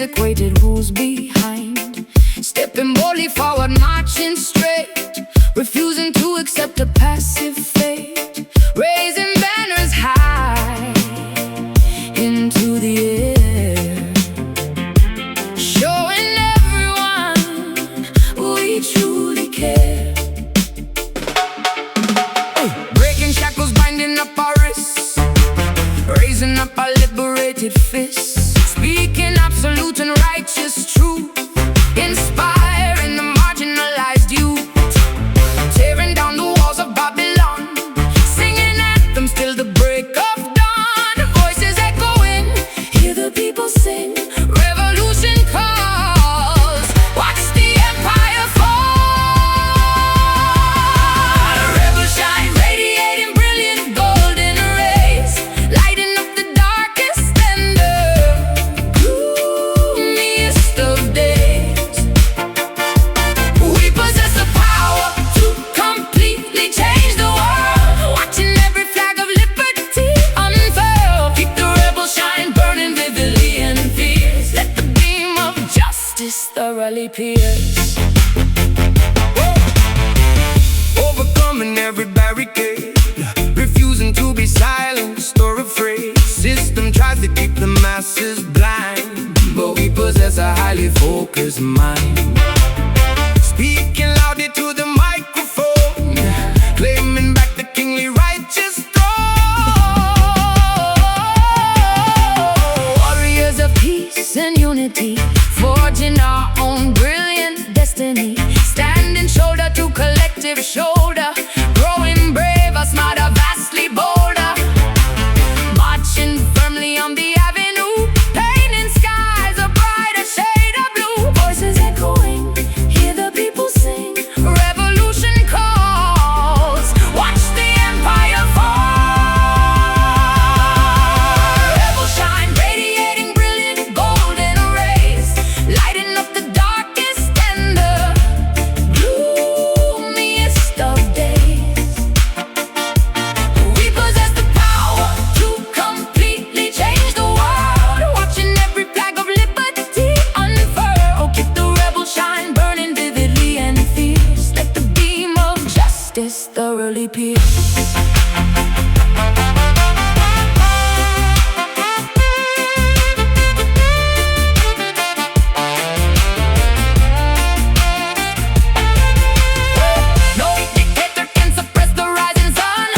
music waited, who's behind? Stepping boldly forward, marching straight, refusing to accept a passive fate, raising banners high into the air, showing everyone we truly care. Breaking shackles, binding up our wrists, raising up our liberated fists, speaking absolute and righteous truth, inspiring the marginalized youth, tearing down the walls of Babylon, singing anthems till the break of dawn. Voices echoing, hear the people sing, revolution calls, watch the empire fall. Rebel shine, radiating brilliant golden rays, lighting up the darkest and the gloomiest of days. We possess the power to completely change the world, watching every flag of liberty unfurl. Keep the rebel shine burning vividly and fierce, let the beam of justice thoroughly pierce. Overcoming every barricade, refusing to be silenced or afraid. System tries to keep the masses blind, but we possess a highly focused mind, speaking loudly to the microphone, claiming back the kingly righteous throne. Warriors of peace and unity, forging our own brilliant destiny, standing shoulder to collective shoulder, growing braver, smarter, vastly bolder, marching firmly on the avenue, painting skies a brighter shade of blue. Voices echoing, hear the people sing, revolution calls, watch the empire fall. Rebel shine, radiating brilliant golden rays, lighting up the darkest and the gloomiest of days. We possess the power to completely change the world, watching every flag of liberty unfurl. Keep the rebel shine burning vividly and fierce, let the beam of justice thoroughly pierce. No dictator can suppress the rising sun.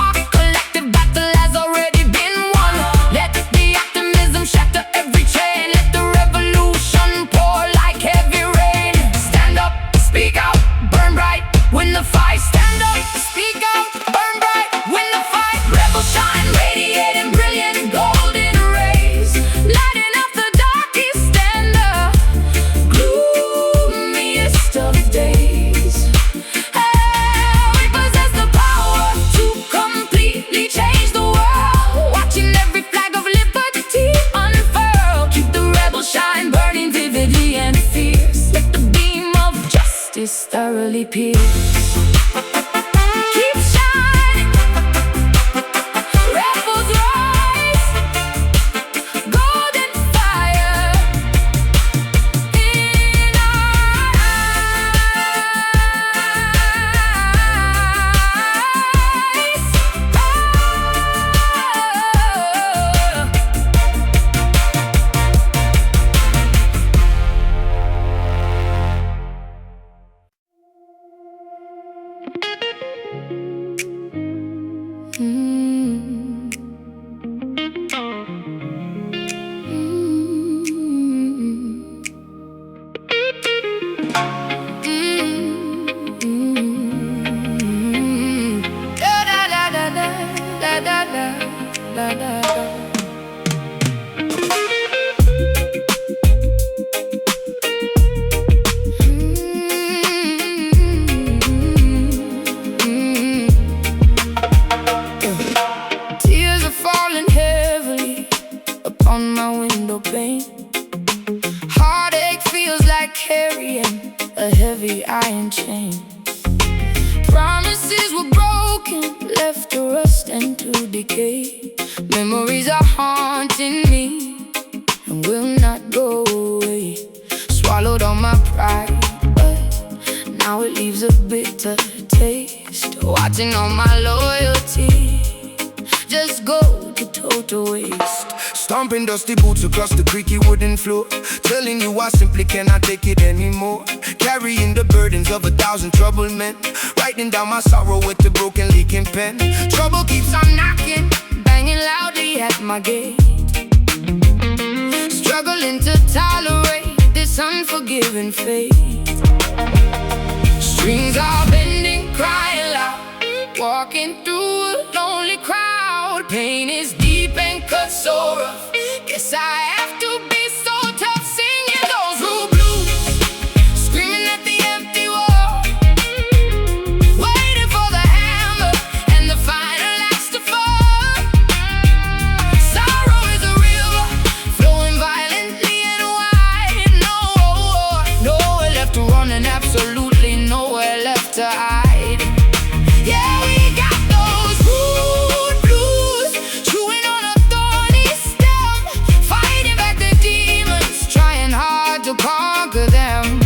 Our collective battle has already been won. Let the optimism shatter every chain, let the revolution pour like heavy rain. Stand up, speak out, burn bright, win the fight. Stand up, speak out, burn bright, win the fight. Rebel shine, radiating brilliant golden rays, lighting up the darkest and the gloomiest of days. We possess the power to completely change the world, watching every flag of liberty unfurl. Keep the rebel shine burning vividly and fierce, let the beam of justice thoroughly pierce. Keep shining, rebels rise, golden fire in our eyes. Da da da da da da da da da. Tears are falling heavily upon my window pane. Heartache feels like carrying a heavy iron chain. Promises were broken, left to rust and to decay. Memories are haunting me and will not go watching all my loyalty just go to total waste. Stomping dusty boots across the creaky wooden floor, telling you I simply cannot take it anymore. Carrying the burdens of 1,000 troubled men, writing down my sorrow with the broken leaking pen. Trouble keeps on knocking, banging loudly at my gate, struggling to tolerate this unforgiving fate. Strings are bending, crying loud, walking through a lonely crowd. Pain is deep and cut so rough, guess I have to be so tough, singing those rude blues, screaming at the empty wall, waiting for the hammer and the final axe to fall. Sorrow is a river, flowing violently and wide. Nowhere left to run and absolutely nowhere left to hide. Yeah, we got those rude blues, chewing on a thorny stem, fighting back the demons, trying hard to conquer them.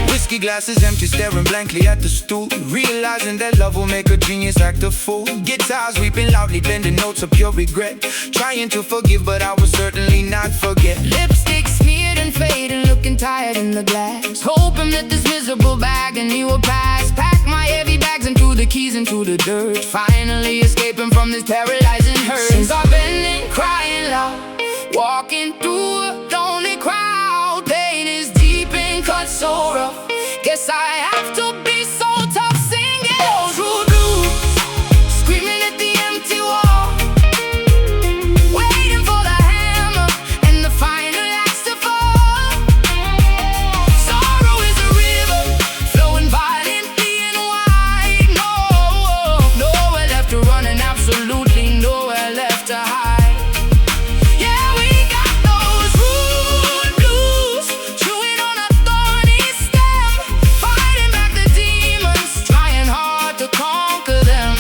Whiskey glasses empty, staring blankly at the stool, realizing that love will make a genius act a fool. Guitars weeping loudly, blending notes of pure regret, trying to forgive but I will certainly not forget. Lipstick smeared and fading, looking tired in the glass, hoping that this miserable agony will pass. Pack my heavy bags and threw the keys into the dirt, finally escaping from this paralyzing hurt. Strings are bending, crying loud, walking through a lonely crowd. Pain is deep and cut so rough, guess I have to be so tough, singing those rude blues, screaming at the empty wall, waiting for the hammer and the final axe to fall. Sorrow is a river, flowing violently and wide. Nowhere left to run and absolutely nowhere left to hide. Yeah, we got those rude blues, chewing on a thorny stem, fighting back the demons, trying hard to conquer them.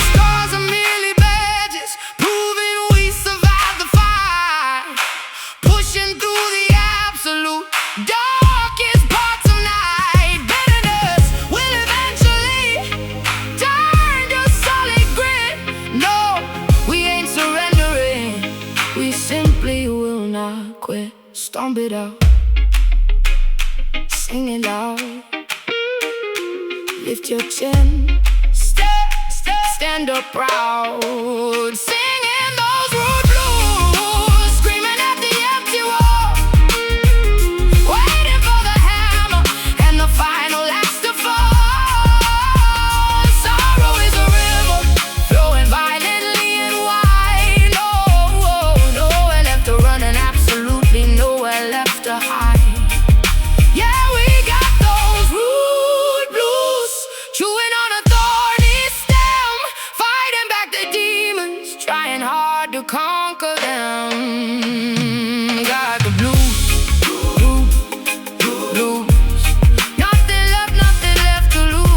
Stars are merely badges, proving we survived the fight, pushing through the absolute darkest parts of night. Bitterness will eventually turn to solid grit. No, we ain't surrendering, we simply will not quit. Stomp it out, sing it loud, lift your chin, stand up proud, singing those rude blues, screaming at the empty wall, waiting for the hammer and the final axe to fall. Sorrow is a river, flowing violently and wide. Nowhere left to run and absolutely nowhere left to hide. Yeah, we got those rude blues, chewing on a thorny stem, fighting back the demons, trying hard to conquer them. Got the blues, blues, nothing left to lose.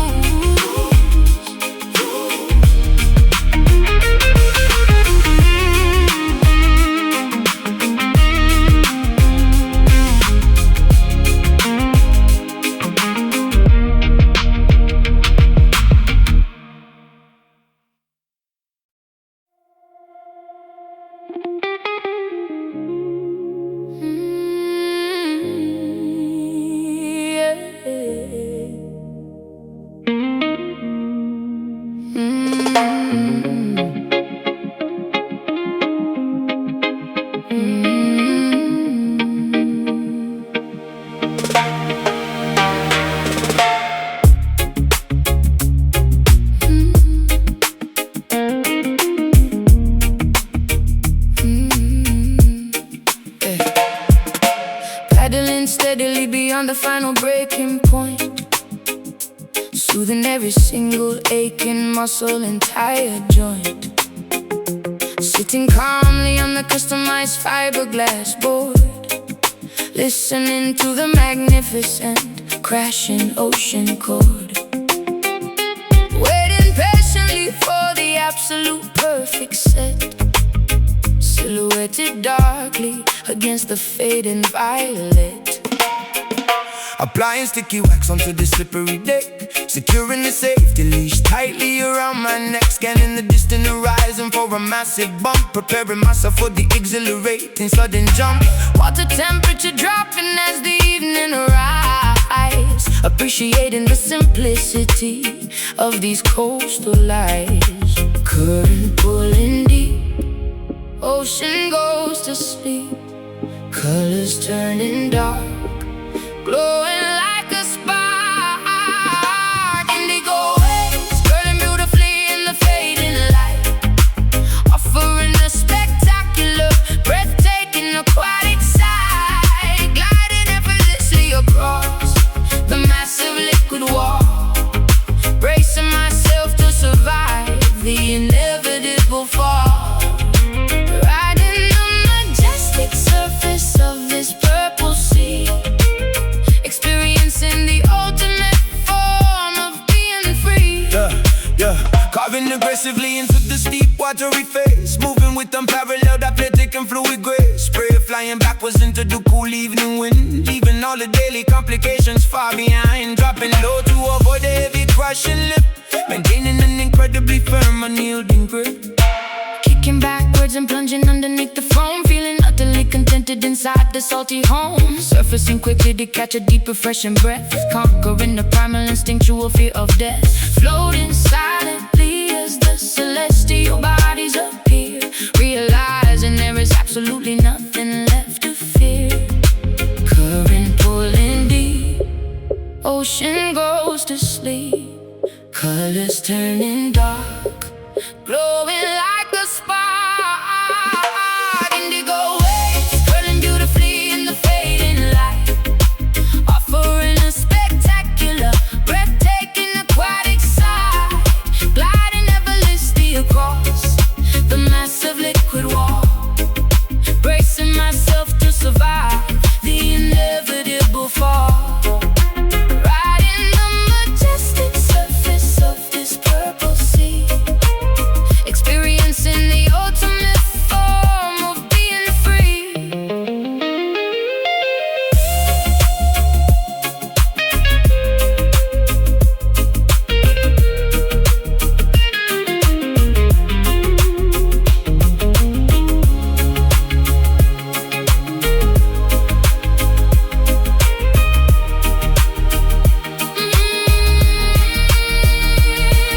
steadily beyond the final breaking point, soothing every single aching muscle and tired joint. Sitting calmly on the customized fiberglass board, listening to the magnificent crashing ocean chord, waiting patiently for the absolute perfect set, silhouetted darkly against the fading violet. Applying sticky wax onto the slippery deck, securing the safety leash tightly around my neck. Scanning the distant horizon for a massive bump, preparing myself for the exhilarating sudden jump. Water temperature dropping as the evening arrives, appreciating the simplicity of these coastal lights. Current pulling deep, ocean goes to sleep, colors turning dark, glowing like a spark. Indigo waves curling beautifully in the fading light, offering a spectacular, breathtaking aquatic sight, gliding effortlessly across the massive liquid wall, bracing myself to survive the inevitable fall, riding the majestic surface of this purple sea, experiencing the ultimate form of being free. Carving aggressively into the steep watery face, moving with unparalleled athletic and fluid grace. Spray flying backwards into the cool evening wind, leaving all the daily complications far behind. Dropping low to avoid the heavy crushing lip, maintaining an incredibly firm, unyielding grip. Kicking backwards and plunging underneath the foam, feeling utterly contented inside the salty home. Surfacing quickly to catch a deep, refreshing breath, conquering the primal instinctual fear of death. Floating silently as the celestial bodies appear, realizing there is absolutely nothing left to fear. Current pulling deep, ocean goes to sleep, colors turning dark, glowing like a spark. Indigo waves curling beautifully in the fading light, offering a spectacular, breathtaking aquatic sight, gliding effortlessly across the massive liquid wall, bracing myself to survive the inevitable fall, riding the majestic surface of this purple sea, experiencing the ultimate form of being free.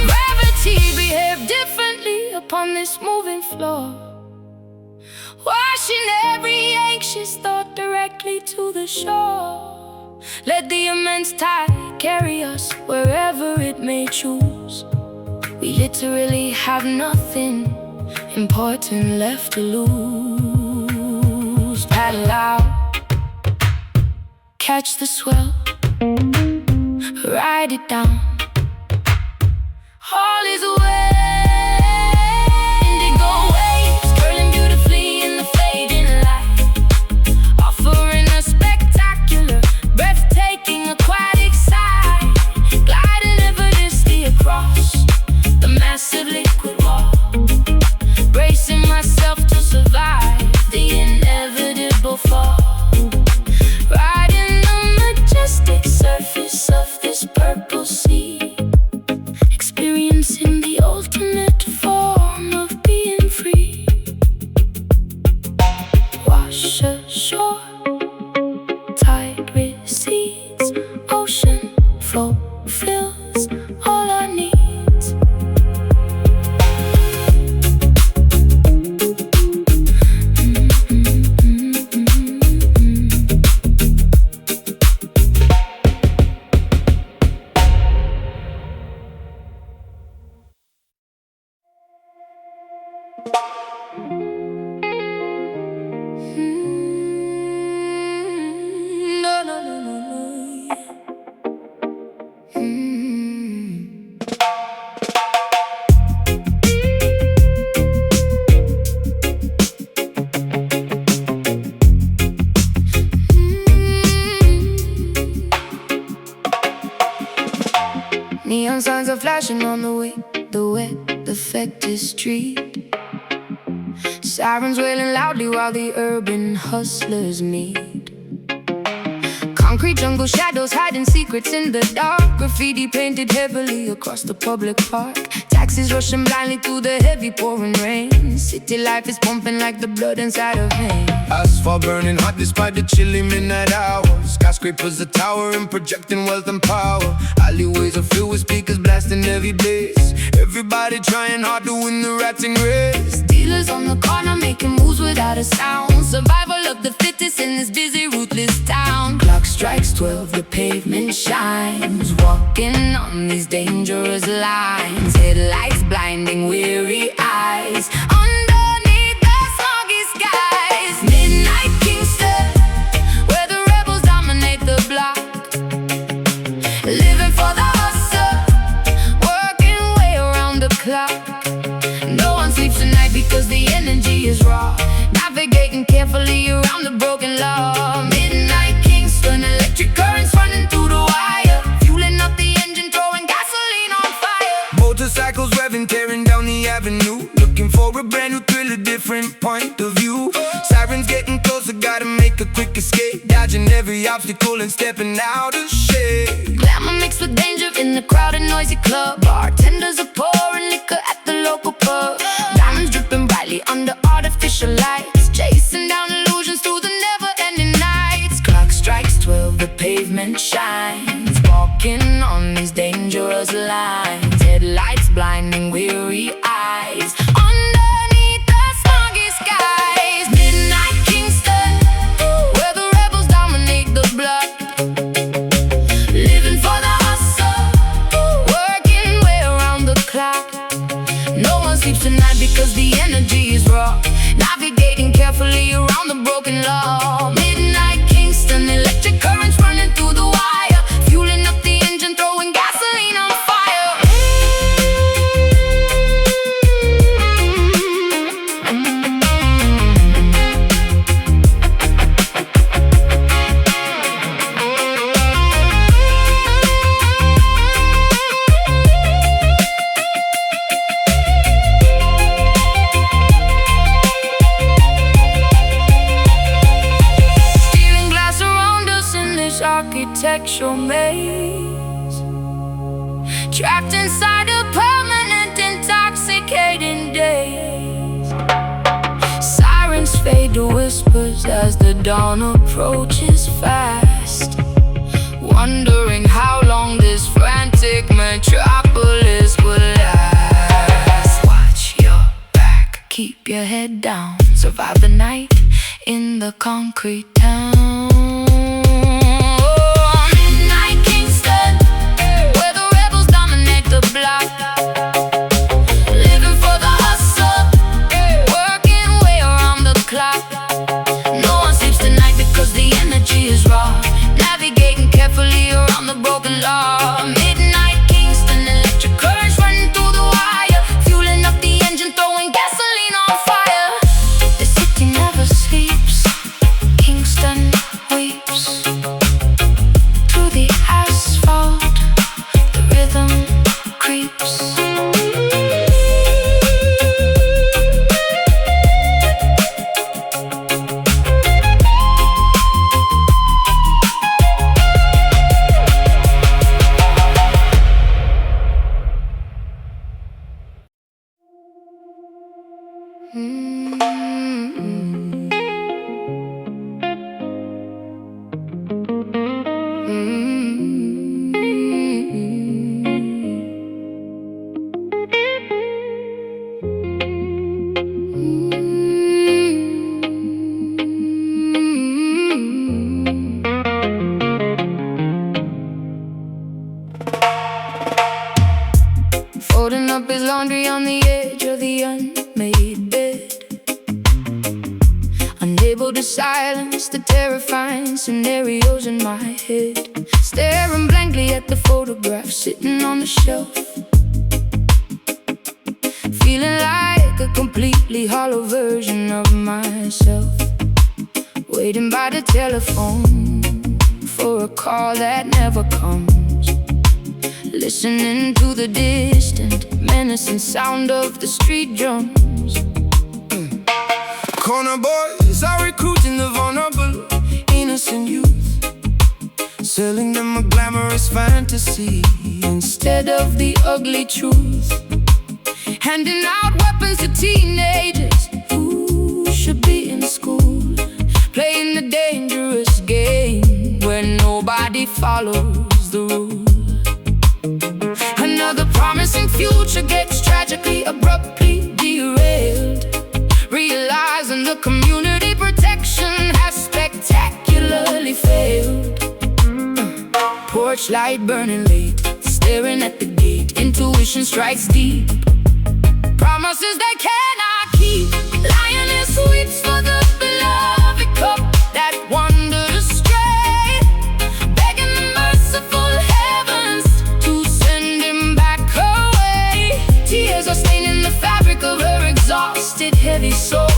Gravity behaved differently upon this moving floor, washing every anxious thought directly to the shore. Let the immense tide carry us wherever it may choose. We literally have nothing important left to lose. Paddle out, catch the swell, ride it down, all is well. Indigo waves curling beautifully in the fading light, offering a spectacular, breathtaking aquatic sight, gliding effortlessly across the massive liquid wall, bracing myself to survive the inevitable fall, riding the majestic surface of this purple sea, experiencing the ultimate form of being free. Wash ashore, tide recedes, ocean flow fills all our needs. No, no, no, no, no. Neon signs are flashing on the way. The wet, affected street. Sirens wailing loudly while the urban hustlers meet. Concrete jungle shadows hiding secrets in the dark. Graffiti painted heavily across the public park. Taxis rushing blindly through the heavy pouring rain. City life is pumping like the blood inside of veins. Asphalt burning hot despite the chilly midnight hours. Skyscrapers are towering, projecting wealth and power. Alleyways are filled with speakers blasting every blaze. Everybody trying hard to win the ratting race. Dealers on the corner making moves without a sound. Survival of the fittest in this busy, ruthless town. Clock strikes 12, the pavement shines. Walking on these dangerous lines. Headlights blinding weary eyes. Underneath the smoggy skies. Midnight Kingston, where the rebels dominate the block. Living for the hustle, working way around the clock. No one sleeps tonight because the energy is raw. Navigating carefully around the broken law. Midnight Kingston, electric currents running through the wire. Fueling up the engine, throwing gasoline on fire. Motorcycles revving, tearing down the avenue. Looking for a brand new thrill, a different point of view. Sirens getting closer, gotta make a quick escape. Dodging every obstacle and stepping out of shape. Glamour mixed with danger in the crowded, noisy club. Bartenders are pouring liquor at the local pub. Diamonds dripping brightly under artificial lights. Chasing down illusions through the never-ending nights. Clock strikes 12, the pavement shines. Walking on these dangerous lines. Headlights blinding weary eyes. Underneath the smoggy skies. Midnight Kingston, where the rebels dominate the block. Living for the hustle, working way around the clock. No one sleeps tonight because the energy is raw. Navigating carefully around the broken law. Midnight Kingston, electric currents running through the wire. Fueling up the engine, throwing gasoline on fire. Architectural maze, trapped inside a permanent intoxicating daze. Sirens fade to whispers as the dawn approaches fast. Wondering how long this frantic metropolis will last. Watch your back, keep your head down. Survive the night in the concrete town. Living for the hustle, working way around the clock. No one sleeps tonight because the energy is raw. Navigating carefully around the broken law. Midnight Kingston, electric currents running through the wire. Fueling up the engine, throwing gasoline on fire. The city never sleeps, Kingston weeps. Through the asphalt, the rhythm creeps. Folding up his laundry on the edge of the unmade bed. Unable to silence the terrifying scenarios in my head. Staring blankly at the photograph sitting on the shelf. Feeling like a completely hollow version of myself. Waiting by the telephone for a call that never comes. listening to the distant, menacing sound of the street drums. Corner boys are recruiting the vulnerable, innocent youth, selling them a glamorous fantasy instead of the ugly truth. Handing out weapons to teenagers who should be in school, playing the dangerous game where nobody follows the rules. Another promising future gets tragically, abruptly derailed, realizing the community protection has spectacularly failed. Porch light burning late, staring at the gate, intuition strikes deep. Promises they cannot keep. Lioness weeps for the beloved cup that wandered astray, begging the merciful heavens to send him back away. Tears are staining the fabric of her exhausted, heavy soul,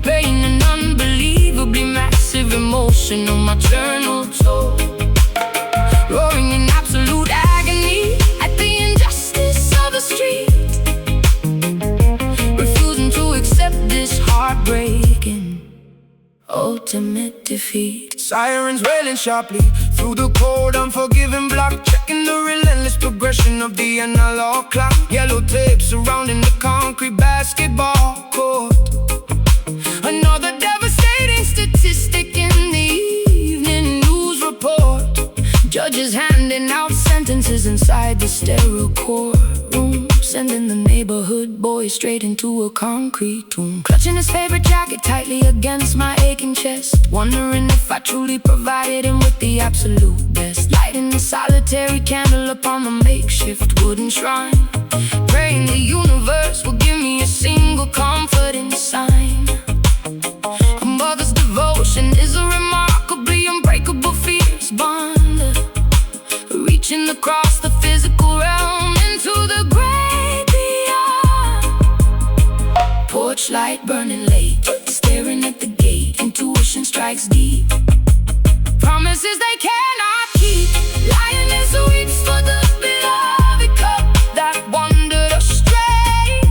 paying an unbelievably massive emotional maternal toll. Roaring in absolute agony at the injustice of the street, refusing to accept this heartbreaking ultimate defeat. Sirens wailing sharply through the cold, unforgiving block, checking the relentless progression of the analog clock. Yellow tape surrounding the concrete basketball court. Another devastating statistic in the evening news report. Judges handing out sentences inside the sterile courtroom, sending the neighborhood boy straight into a concrete tomb. Clutching his favorite jacket tightly against my aching chest, wondering if I truly provided him with the absolute best. Lighting a solitary candle upon the makeshift wooden shrine, praying the universe will give me a single comforting sign. A mother's devotion is a remarkably unbreakable fierce bond, reaching across the physical realm into the great beyond. Porch light burning late, staring at the gate, intuition strikes deep. Promises they cannot keep. Lioness weeps for the beloved cup that wandered astray,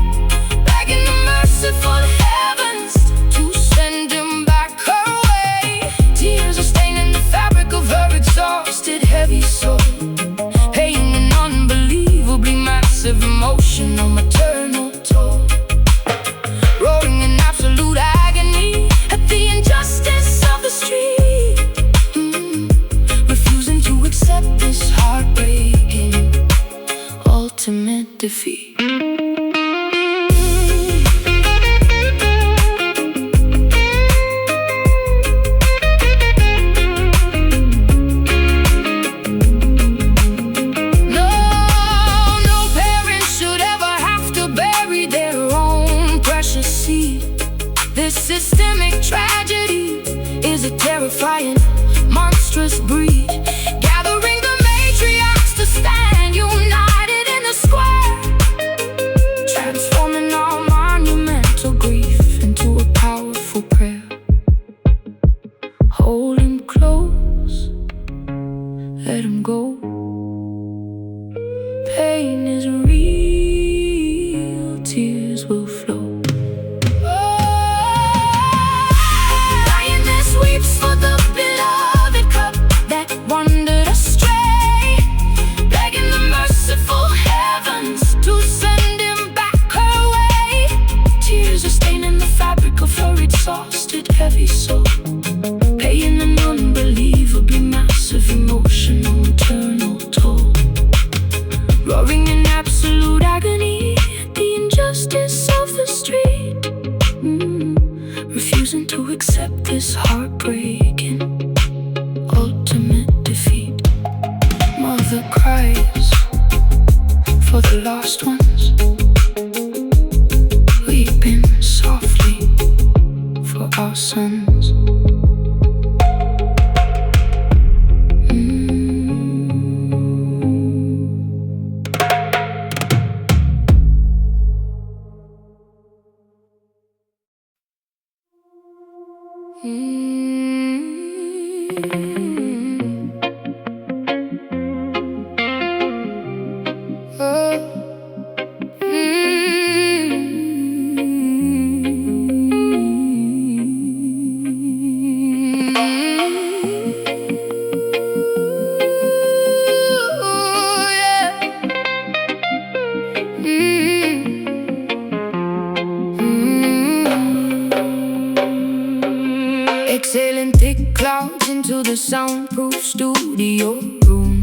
begging the merciful heavens to send him back away. Tears are staining the fabric of her exhausted, heavy soul, paying an unbelievably massive emotional maternal toll. Roaring in absolute agony at the injustice of the street, refusing to accept this heartbreaking ultimate defeat. This systemic tragedy is a terrifying, monstrous breed, gathering the matriarchs to stand united in the square, transforming our monumental grief into a powerful prayer. Hold him close, let him go. Pain is real, tears will flow. For the beloved cup that wandered astray, begging the merciful heavens to send him back away. Tears are staining the fabric of her exhausted, heavy soul, paying an unbelievably massive emotional eternal toll. Roaring in absolute agony at the injustice of the street, refusing to accept this heartbreaking ultimate defeat. Mother cries for the lost ones, weeping softly for our sons. soundproof studio room,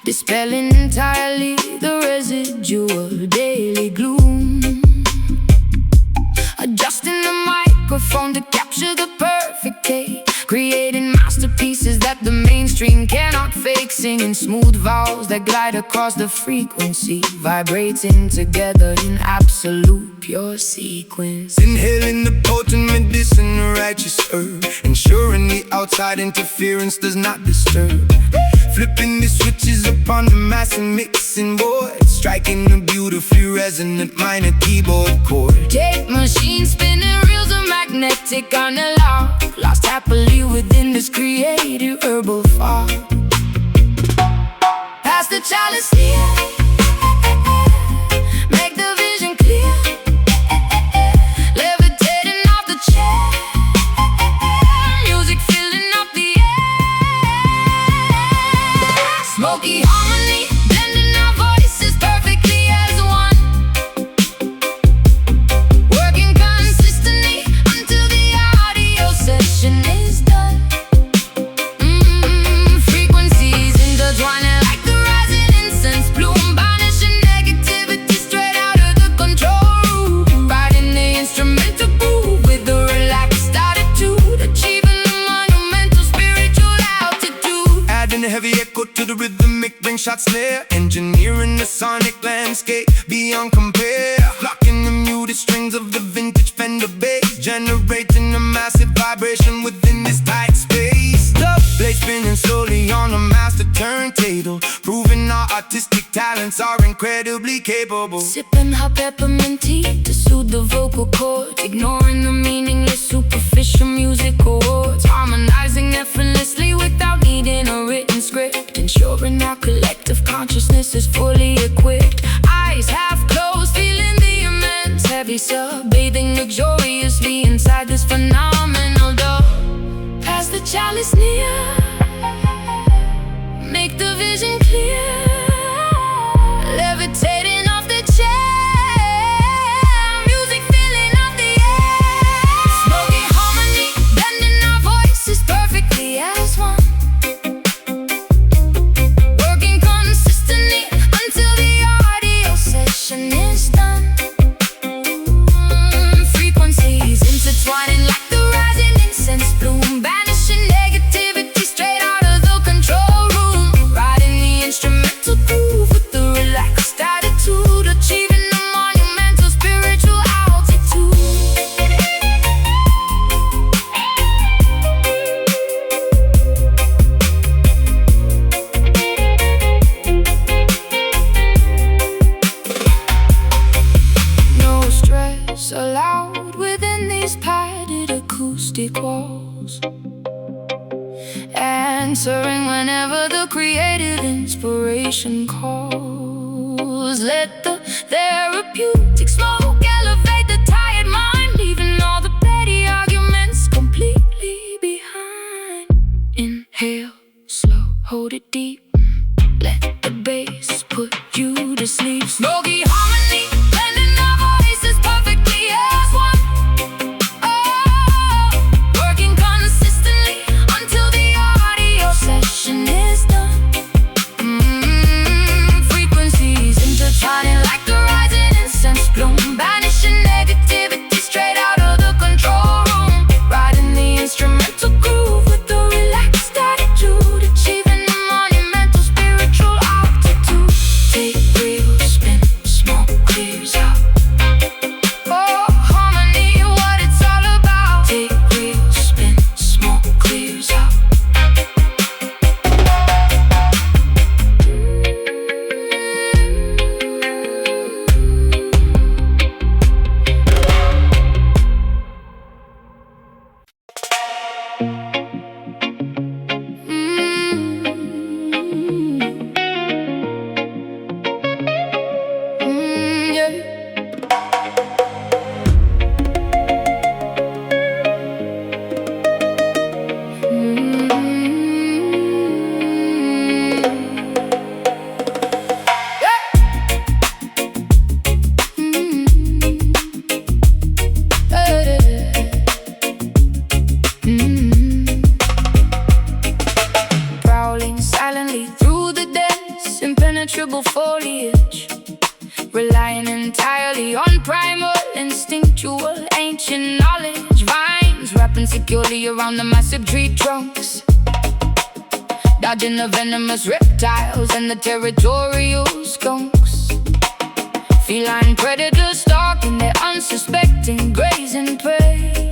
dispelling entirely the residual daily gloom. Adjusting the microphone to capture the perfect take, creating masterpieces that the mainstream cannot fake. Singing smooth vowels that glide across the frequency, vibrating together in absolute pure sequence. Inhaling the potent medicine, a righteous herb, ensuring the outside interference does not disturb. Flipping the switches upon the mass and mixing board, striking a beautifully resonant minor keyboard chord. Tape machine spinning, reels are magnetic on a lock, lost happily within this creative herbal fog. Pass the chalice near, make the vision clear, levitating off the chair, music filling up the air. Smoky harmony, blending our voices perfectly as one, working consistently until the audio session is done. Frequencies intertwining like the rising incense bloom, banishing negativity straight out of the control room. Riding the instrumental groove with a relaxed attitude, achieving the monumental spiritual altitude. Adding a heavy echo to the rhythmic ring shot snare, engineering the sonic landscape beyond compare. Locking the muted strings of the vintage Fender bass, generating a massive vibration within this tight space. The blade spinning slowly on a master turntable, proving our artistic talents are incredibly capable. Sipping hot peppermint tea to soothe the vocal cords, ignoring the meaningless superficial music chords, harmonizing effortlessly without needing a written script, ensuring our collective consciousness is fully equipped. Eyes half closed, feeling the immense heavy sub, bathing luxuriously inside this phenomenal dove. Pass the chalice near, make the vision clear, levitating off the chair, music filling up the air. Smoky harmony, blending our voices perfectly as one, working consistently until the audio session is done. Frequencies intertwining like the rising incense bloom, banishing negativity straight out of the control room. Riding the instrumental groove with a relaxed attitude, achieving the monumental spiritual altitude. No stress allowed within these padded acoustic walls, answering whenever the creative inspiration calls. Let the therapeutic smoke elevate the tired mind, leaving all the petty arguments completely behind. Inhale slow, hold it deep, let the bass put you to sleep. Smoky harmony, blending our voices perfectly as one, working consistently until the audio session is done. Frequencies intertwining like the rising incense bloom, banishing negativity straight out of the control room. Riding the instrumental groove with a relaxed attitude, achieving the monumental spiritual altitude. Take real spin, impenetrable foliage, relying entirely on primal, instinctual, ancient knowledge. Vines wrapping securely around the massive tree trunks, dodging the venomous reptiles and the territorial skunks. Feline predators stalking their unsuspecting, grazing prey.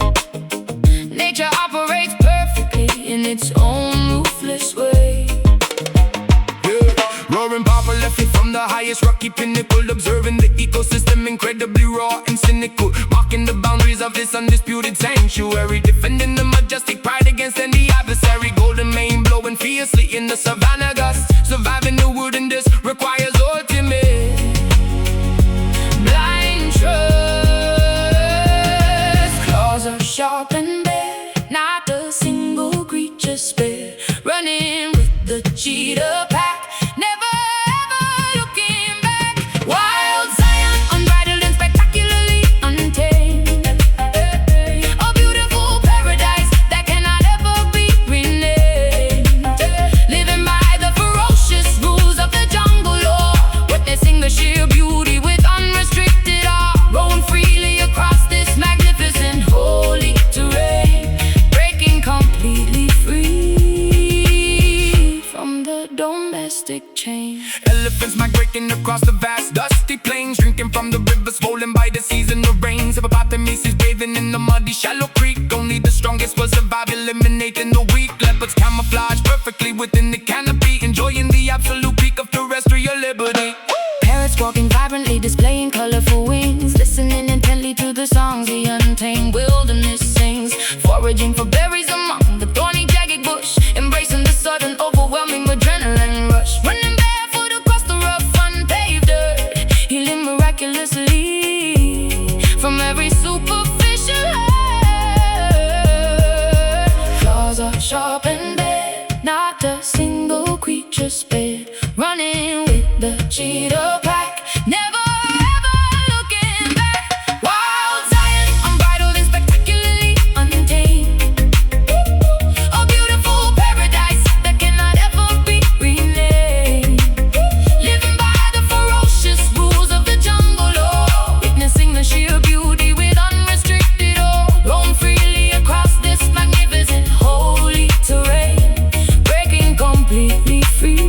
Nature operates perfectly in its own ruthless way. Roaring Papa left me from the highest rocky pinnacle, observing the ecosystem incredibly raw and cynical, marking the boundaries of this undisputed sanctuary, defending the majestic pride against any adversary. Golden mane blowing fiercely in the savannah gust, surviving the wilderness requires ultimate blind trust. Claws are sharp and bare, not a single creature spared, running with the cheetah pack, never ever looking back. Wild Zion, unbridled and spectacularly untamed, a beautiful paradise that cannot ever be renamed. Living by the ferocious rules of the jungle law, witnessing the sheer beauty with unrestricted awe, rolling freely across this magnificent holy terrain, breaking completely free from the domestic chain. Elephants migrating across the vast dusty plains, drinking from the rivers swollen by the seas and the rains. Hippopotamuses bathing in the muddy shallow creek, only the strongest will survive, eliminating the weak. Leopards camouflage perfectly within the canopy, enjoying the absolute peak of terrestrial liberty. Parrots walking vibrantly, displaying colorful wings, listening intently to the songs the untamed wilderness sings, foraging for berries among the thorny jagged bush, embracing the sudden overwhelming adrenaline rush, running barefoot across the rough unpaved earth, healing miraculously from every superficial hurt. Claws are sharp and bare, not a single creature spared, running with the cheetah pack, never ever looking back. Wild Zion, unbridled and spectacularly untamed, a beautiful paradise that cannot ever be renamed. Living by the ferocious rules of the jungle law, witnessing the sheer beauty with unrestricted awe, roam freely across this magnificent holy terrain, breaking completely free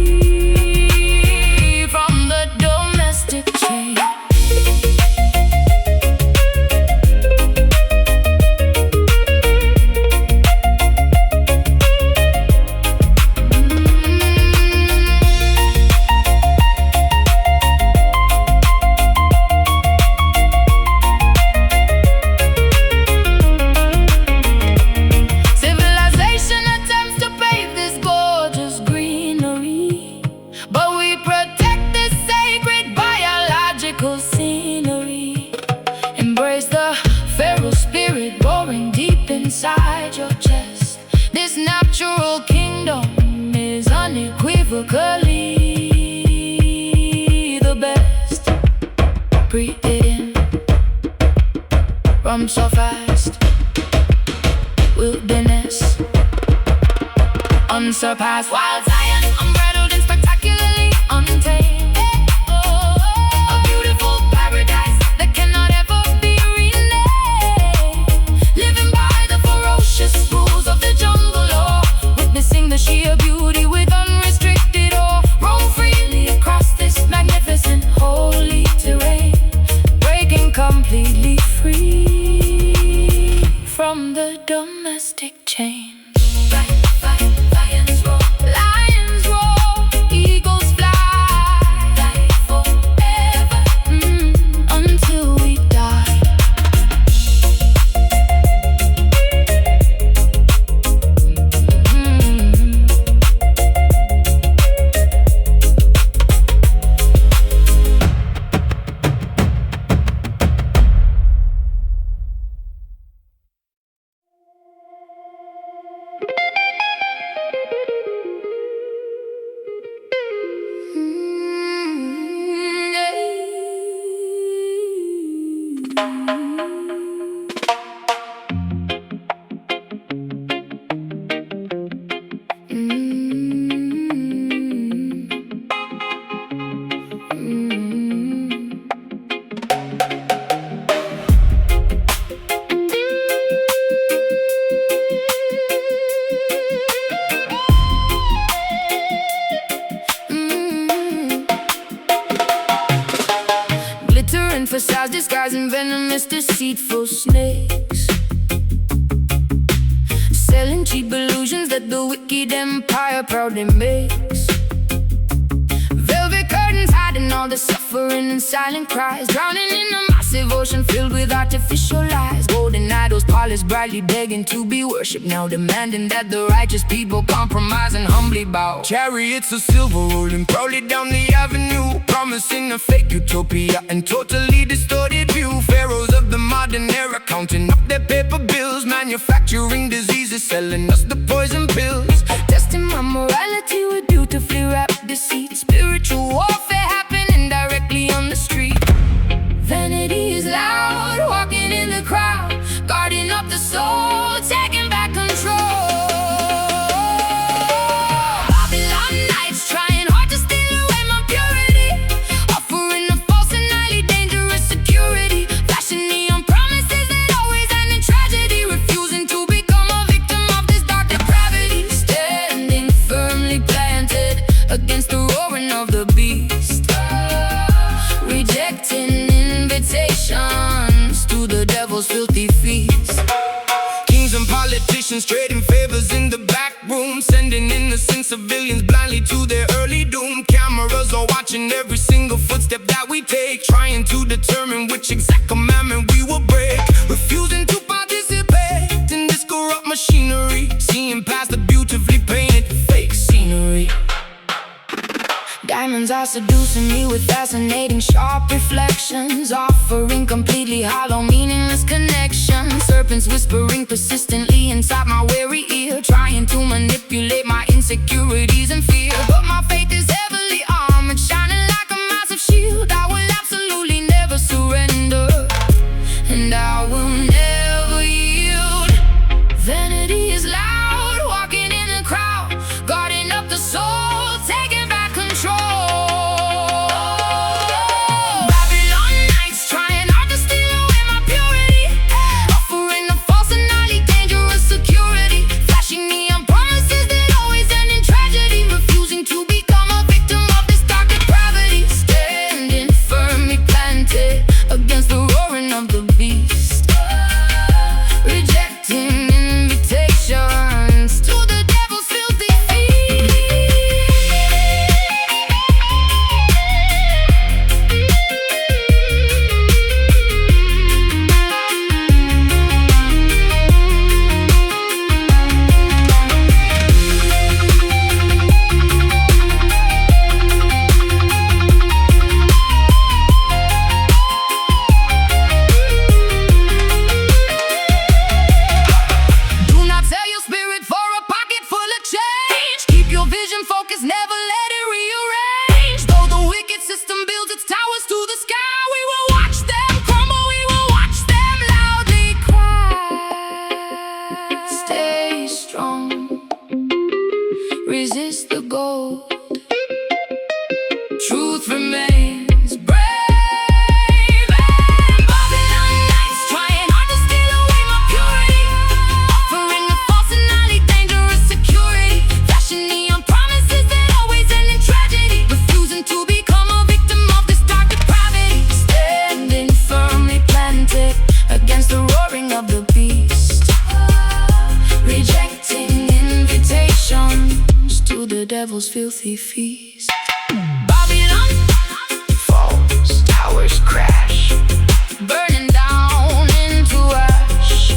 from the domestic chain. Civilization attempts to pave this gorgeous greenery, but we protect this sacred biological scenery. Embrace the feral spirit roaring deep inside your chest. This natural kingdom is unequivocally the best. Breathe it in, rum so fast, wilderness unsurpassed. Wild Zion, unbridled and spectacularly untamed, a beautiful paradise that cannot ever be renamed. Living by the ferocious rules of the jungle law, witnessing the sheer beauty with unrestricted awe, roam freely across this magnificent holy terrain, breaking completely free from the domestic chain. Lions roar. for size, disguising venomous, deceitful snakes, selling cheap illusions that the wicked empire proudly makes. Velvet curtains hiding all the suffering and silent cries, drowning in a massive ocean filled with artificial lies. Golden idols polished brightly, begging to be worshipped, now demanding that the righteous people compromise and humbly bow. Chariots of silver rolling proudly down the avenue, promising a fake utopia and totally distorted view. Pharaohs of the modern era counting up their paper bills, manufacturing diseases, selling us the poison pills. Testing my morality with beautifully wrapped deceit, spiritual warfare happening directly on the street. Vanity is loud, walking in the crowd, guarding up the soul, taking back control. Babylon nights trying hard to steal away my purity, offering a false and highly dangerous security, flashing neon promises that always end in tragedy, refusing to become a victim of this dark depravity, standing firmly planted against the roaring of the beast, rejecting invitations to the devil's filthy feast. Kings and politicians trading favors in the back room, sending innocent civilians blindly to their early doom. Cameras are watching every single footstep that we take, trying to determine which exact commandment we will break, refusing to participate in this corrupt machinery, seeing past the beautifully painted fake scenery. Diamonds are seducing me with fascinating sharp reflections, offering completely hollow meaningless connections. Serpents whispering persistently inside my weary ear, trying to manipulate my insecurities and fear. But my faith is heavily armored, shining like a massive shield. I will absolutely never surrender, and I will never yield. Vanity is loud, walking in the crowd, guarding up the soul, taking back control. Babylon nights trying hard to steal away my purity, offering a false and highly dangerous security, flashing neon promises that always end in tragedy, refusing to become a victim of this dark depravity, standing firmly planted against the roaring of the beast, rejecting invitations to the devil's filthy feast. Do not sell your spirit for a pocket full of change. Keep your vision focused, never let it rearrange. Though the wicked system builds its towers to the sky, we will watch them crumble, we will watch them loudly cry. Stay strong, resist the gold, truth remains brave. And Babylon nights trying hard to steal away my purity, offering a false and highly dangerous security, flashing neon promises that always end in tragedy, refusing to become a victim of this dark depravity, standing firmly planted against the roaring of the beast, rejecting invitations to the devil's filthy feast. Babylon falls, towers crash, burning down into ash.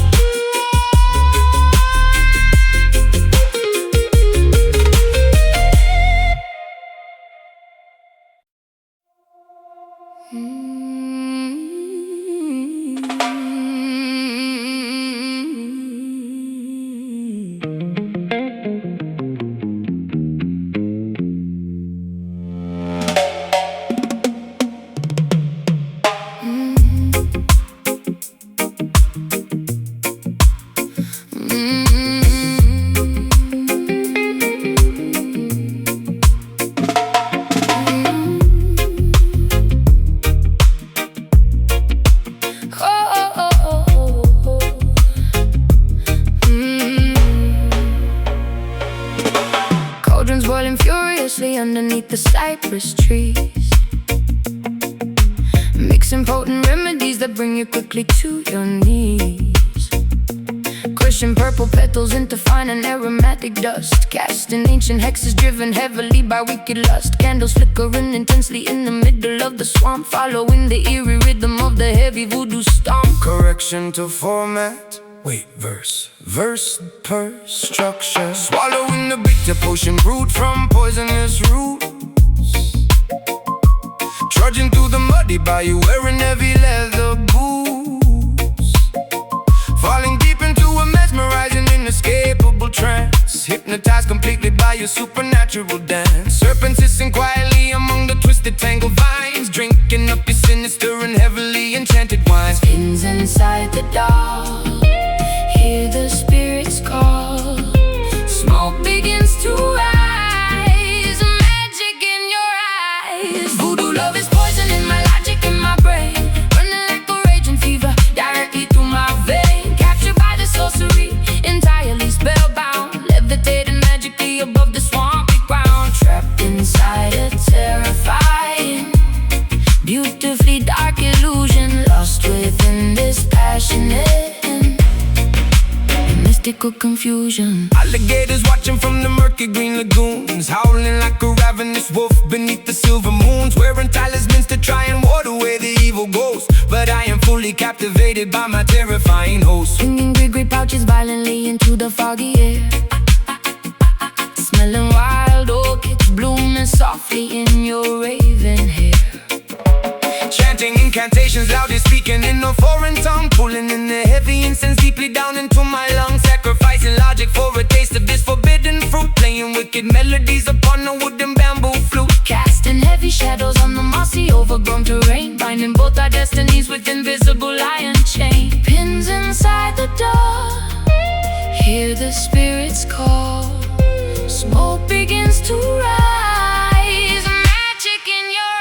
Boiling furiously underneath the cypress trees, mixing mixing potent remedies that bring you quickly to your knees. Crushing purple petals into fine and aromatic dust, casting ancient hexes driven heavily by wicked lust. Candles flickering intensely in the middle of the swamp, following the eerie rhythm of the heavy voodoo stomp. Correction to format. Wait, verse per structure. Swallowing the bitter potion brewed from poisonous roots. Trudging through the muddy bayou wearing heavy leather boots. Falling deep into a mesmerizing, inescapable trance. Hypnotized completely by your supernatural dance. Serpents hissing quietly among the twisted tangled vines. Drinking up your sinister and heavily enchanted wines. Spins inside the doll, hear the spirits call. Smoke begins to rise, magic in your eyes. Voodoo love is poison in my logic in my brain, running like a raging fever directly through my vein. Captured by the sorcery, entirely spellbound, levitating magically above the swampy ground. Trapped inside a terrifying, beautifully dark illusion, lost within this passionate mystical confusion. Alligators watching from the murky green lagoons, howling like a ravenous wolf beneath the silver moons. Wearing talismans to try and ward away the evil ghost, but I am fully captivated by my terrifying host. Swinging grey pouches violently into the foggy air, smelling wild orchids blooming softly in your raven hair. Chanting incantations, loudly speaking in a foreign tongue, pulling in the heavy incense deeply down into my lungs. Sacrificing logic for a taste of this forbidden fruit, playing wicked melodies upon a wooden bamboo flute. Casting heavy shadows on the mossy overgrown terrain, binding both our destinies with invisible iron chain. Pins inside the door, hear the spirits call. Smoke begins to rise, magic in your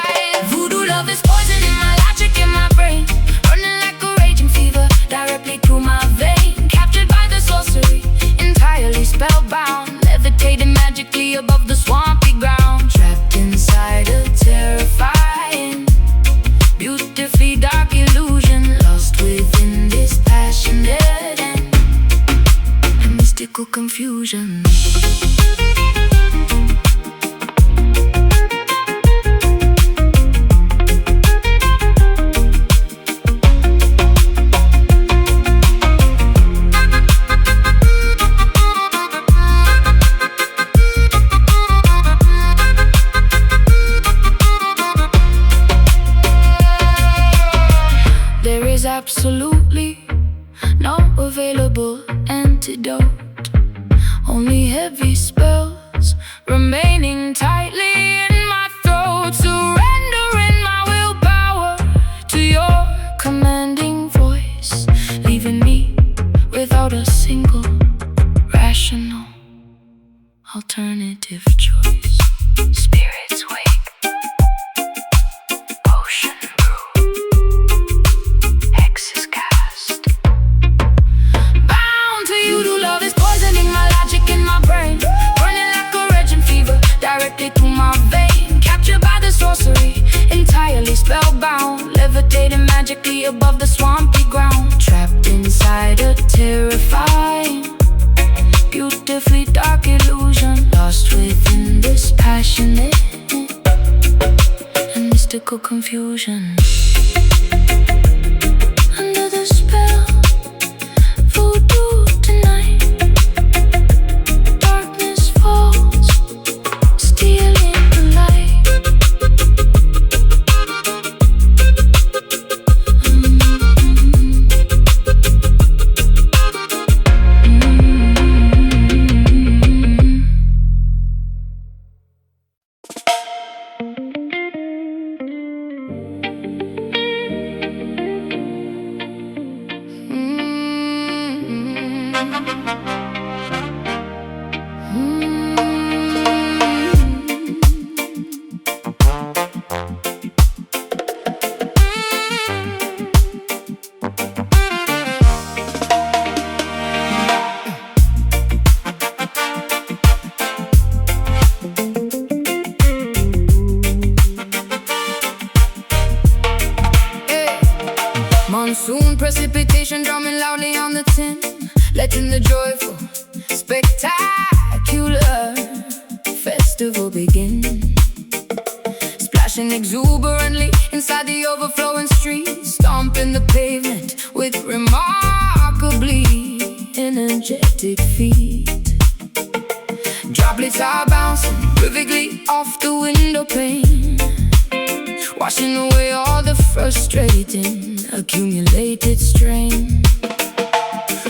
eyes. Voodoo love is poison in my logic in my brain, running like a raging fever directly through my vein. Captured by the sorcery, entirely spellbound, levitating magically above the swampy ground. Trapped inside a terrifying, beautifully dark illusion, lost within this passionate and mystical confusion. Absolutely no available antidote, only heavy spells remaining tightly in my throat. Surrendering my willpower to your commanding voice, leaving me without a single rational alternative choice. Spirits wake, potion brew, hexes cast. Bound to you, to love is poisoning my logic in my brain, running like a raging fever directly through my vein. Captured by the sorcery, entirely spellbound, levitating magically above the swampy ground. Trapped inside a terrifying, beautifully dark illusion, lost within this passionate and mystical confusion. Under the spell, voodoo tonight, darkness falls, stealing the light. Monsoon precipitation drumming loudly on the tin, letting the joyful, spectacular festival begin. Splashing exuberantly inside the overflowing street, stomping the pavement with remarkably energetic feet. Droplets are bouncing vividly off the window pane, washing away all the frustrating accumulated strain.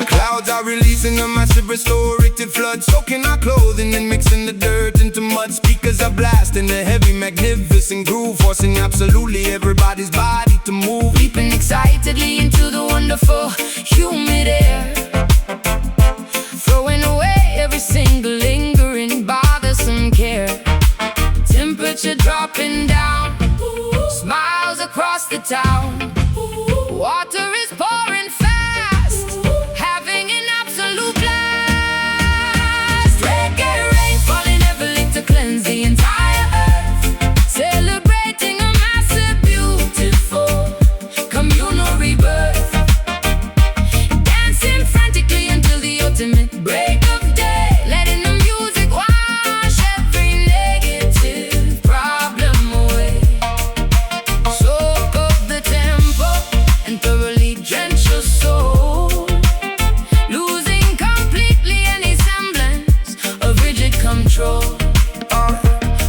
Clouds are releasing a massive restorative flood, soaking our clothing and mixing the dirt into mud. Speakers are blasting a heavy, magnificent groove, forcing absolutely everybody's body to move. Leaping excitedly into the wonderful, humid air, throwing away every single lingering, bothersome care. Temperature dropping down, smiles across the town. Water is pouring fast, having an absolute blast. Reggae rain falling heavily to cleanse the entire earth, celebrating a massive, beautiful communal rebirth. Dancing frantically until the ultimate break of day, letting the music wash every negative problem away. Soak up the tempo and thoroughly drench your soul, losing completely any semblance of rigid control.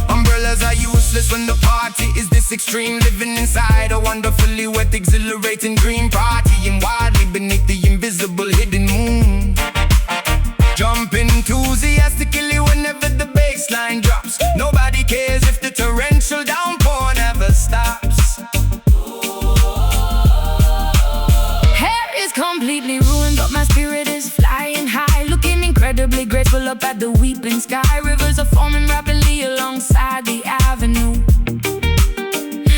Umbrellas are useless when the party is this extreme, living inside a wonderfully wet, exhilarating green, partying wildly beneath the invisible hidden moon. Jumping enthusiastically whenever the bass line drops. Nobody cares if the torrential downpour never stops. Hair is completely ruined, but my spirit is flying high, looking incredibly graceful up at the weeping sky. Rivers are forming rapidly alongside the avenue,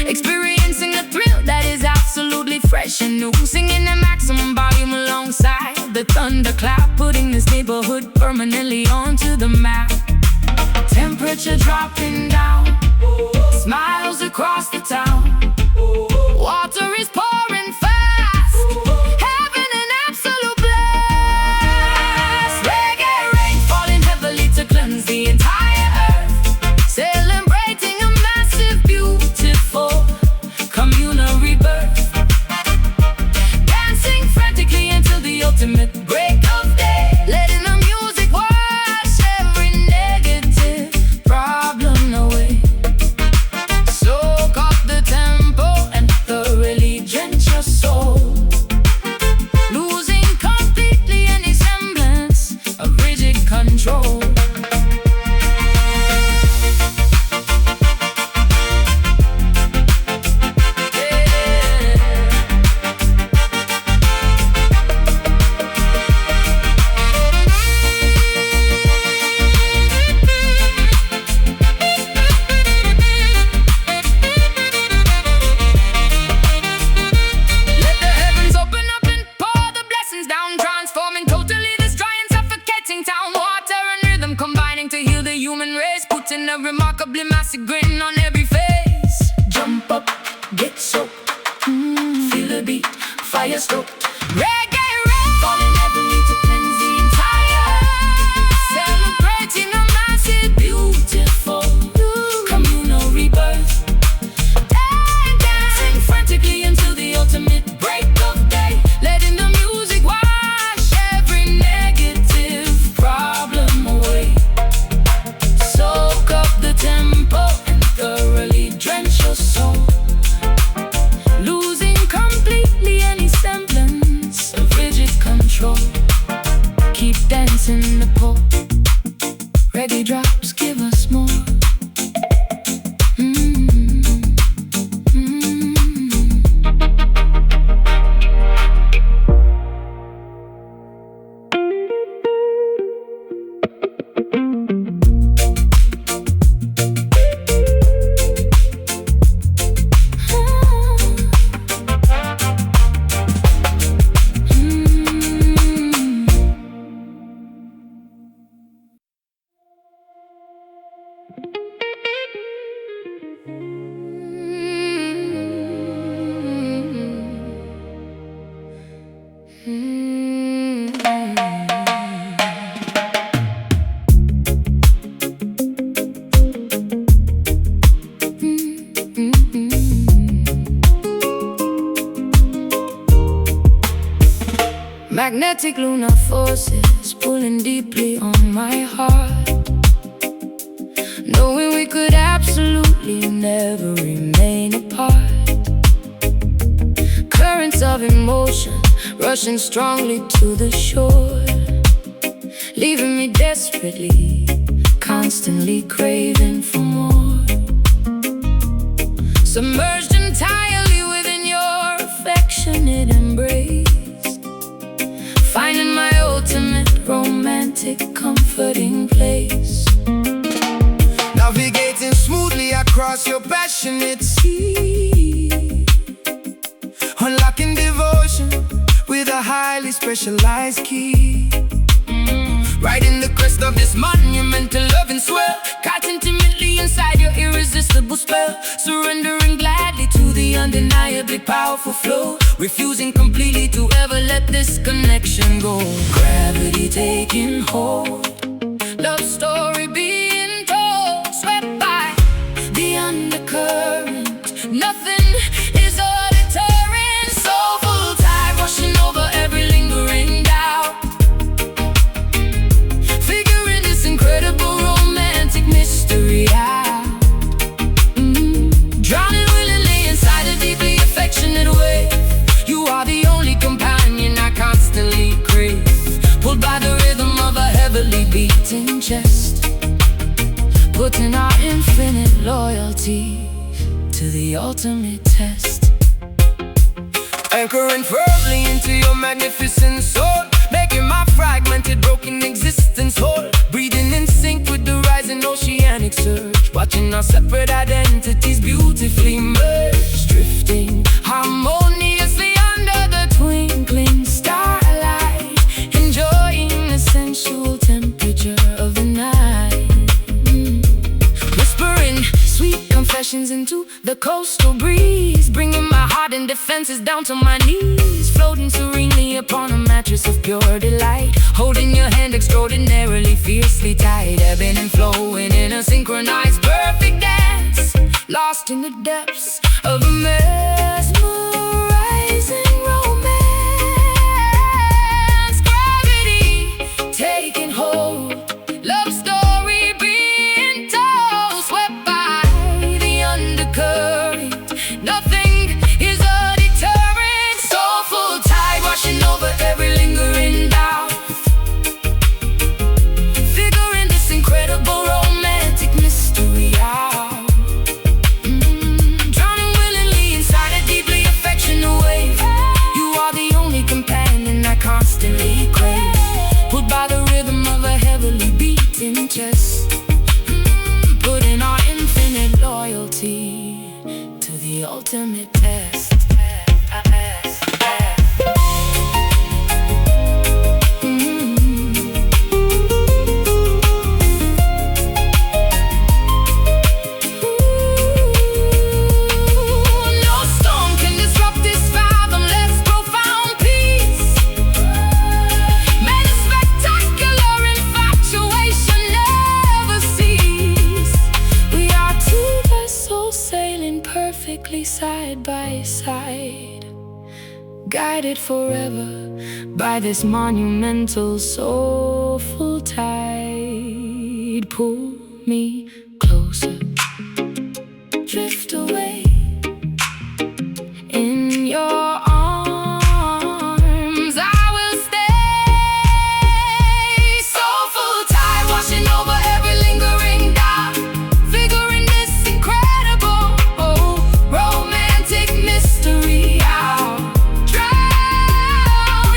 experiencing a thrill that is absolutely fresh and new. Singing at maximum volume alongside the thunderclap, putting this neighborhood permanently onto the map. Temperature dropping down, smiles across the town. Water is pouring fast, having an absolute blast. Reggae rain falling heavily to cleanse the entire earth, celebrating a massive, beautiful communal rebirth. Dancing frantically until the ultimate break of day, letting the music wash every negative problem away. Soak up the tempo and thoroughly drench your soul, losing completely any semblance of rigid control. Let the heavens open up and pour the blessings down, transforming totally this dry and suffocating town. Water and rhythm combining to heal the human race, putting a remarkably massive grin on every face. Jump up, get soaked, feel the beat, fire stoked. Reggae rain falling heavily to cleanse the entire earth, celebrating a massive, beautiful communal rebirth. Dancing frantically until the ultimate break of day, letting the music wash every negative problem away. Soak up the tempo and thoroughly drench your soul, losing completely any semblance of Magnetic lunar forces pulling deeply on my heart, knowing we could absolutely never remain apart. Currents of emotion rushing strongly to the shore, leaving me desperately, constantly craving for more. Submerged entirely within your affectionate embrace, finding my ultimate romantic comforting place. Navigating smoothly across your passionate sea, unlocking devotion with a highly specialized key. Riding the crest of this monumental loving swell, caught intimately inside your irresistible spell, surrendering gladly to the undeniably powerful flow, refusing completely to ever let this connection go. Gravity taking hold, love story being told, swept by the undercurrent. Nothing is a deterrent. Soulful tide rushing over every lingering doubt, figuring this incredible romantic mystery out. Drowning willingly inside a deeply affectionate wave. You are the only companion I constantly crave, pulled by the rhythm of a heavily beating chest, putting our infinite loyalty to the ultimate test. Anchoring firmly into your magnificent soul, making my fragmented, broken existence whole, breathing in sync with the rising oceanic surge, watching our separate identities beautifully merge, drifting harmoniously under the twinkling starlight, enjoying the sensual temperature of the night. Whispering sweet confessions into the coastal breeze, bringing my heart and defenses down to my knees, floating serenely upon a mattress of pure delight, holding your hand extraordinarily fiercely tight, ebbing and flowing in a synchronized perfect dance, lost in the depths of a mesmerizing romance. Gravity taking hold, love story being told, swept by the undercurrent. Nothing is a deterrent. Soulful tide rushing over every lingering doubt, figuring this incredible romantic mystery out. Drowning willingly inside a deeply affectionate wave. You are the only companion I constantly crave, pulled by the rhythm of a heavily beating chest, putting our infinite loyalty to the ultimate test. No storm can disrupt this fathomless profound peace. May the spectacular infatuation never cease. We are two vessels sailing perfectly side by side, guided forever by this monumental soulful tide. Pull me closer, drift away in your arms. I will stay. Soulful tide washing over every lingering doubt, figuring this incredible romantic mystery out.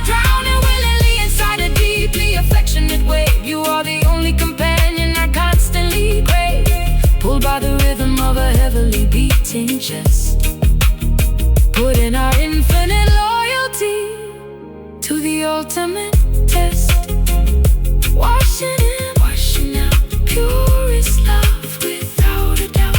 Drowning willingly inside a deeply affectionate wave. You are the only companion I constantly crave, pulled by the rhythm of a heavily beating chest, putting our infinite loyalty to the ultimate test. Washing in, washing out the purest love without a doubt.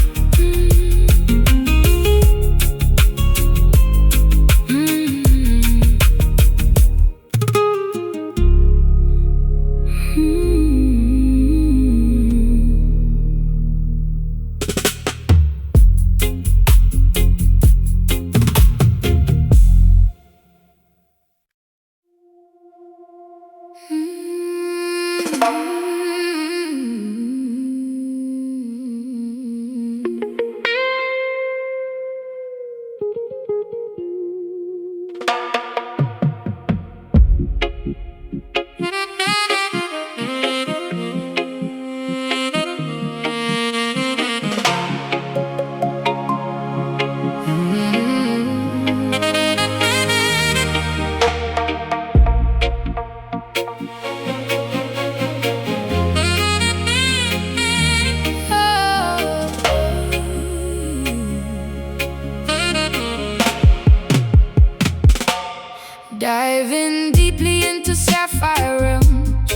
Diving deeply into sapphire realms,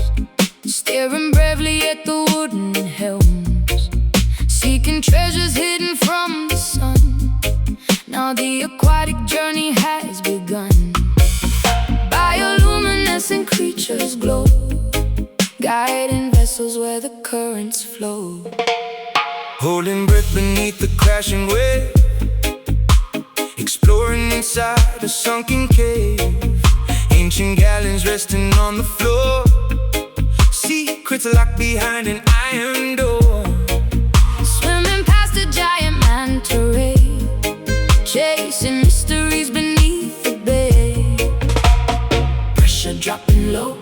staring bravely at the wooden helms, seeking treasures hidden from the sun. Now the aquatic journey has begun. Bioluminescent creatures glow, guiding vessels where the currents flow. Holding breath beneath the crashing wave, exploring inside a sunken cave. Ancient gallons resting on the floor, secrets locked behind an iron door. Swimming past a giant manta ray, chasing mysteries beneath the bay. Pressure dropping low,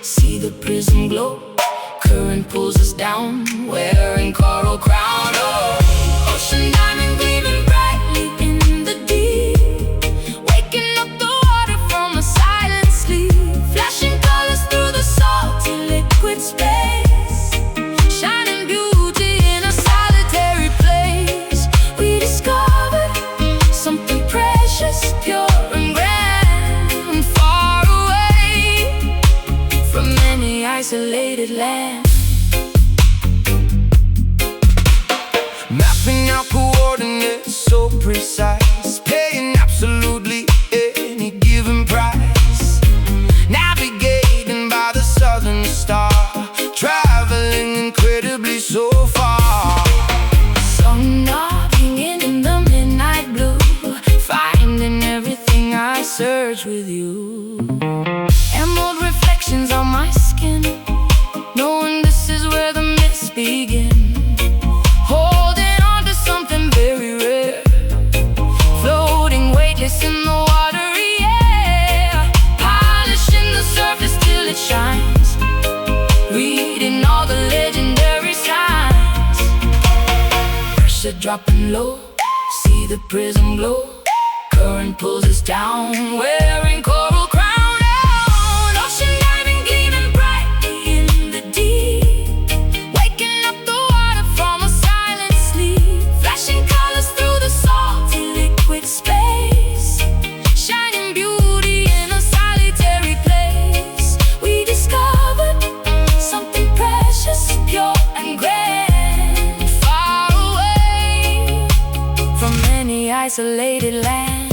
see the prism glow. Current pulls us down, wearing coral crown. Oh, ocean diamond gleaming brightly in the deep, waking up the water from a silent sleep. Flashing colors through the salty liquid space, shining beauty in a solitary place. We discovered something precious, pure and grand, far away from any isolated land. Mapping out coordinates so precise, paying absolutely any given price. Navigating by the southern star, traveling incredibly so far. Sun knocking in the midnight blue, finding everything I search with you. Emerald reflections on my skin, knowing this is where the myths begin. Holding on to something very rare, floating weightless in the watery air. Polishing the surface till it shines, reading all the legendary signs. Pressure dropping low, see the prism glow. Current pulls us down, wearing coral crown. Oh, ocean diamond gleaming brightly in the deep, waking up the water from a silent sleep. Flashing colors through the salty liquid space, shining beauty in a solitary place. We discovered something precious, pure and grand, far away from any isolated land.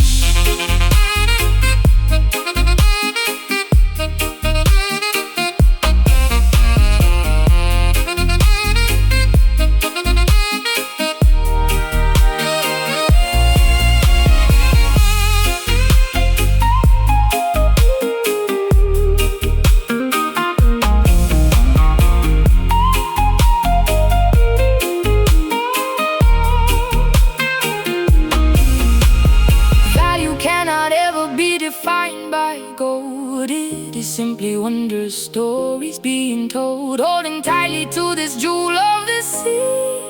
Defined by gold, it is simply wondrous stories being told. Holding tightly to this jewel of the sea,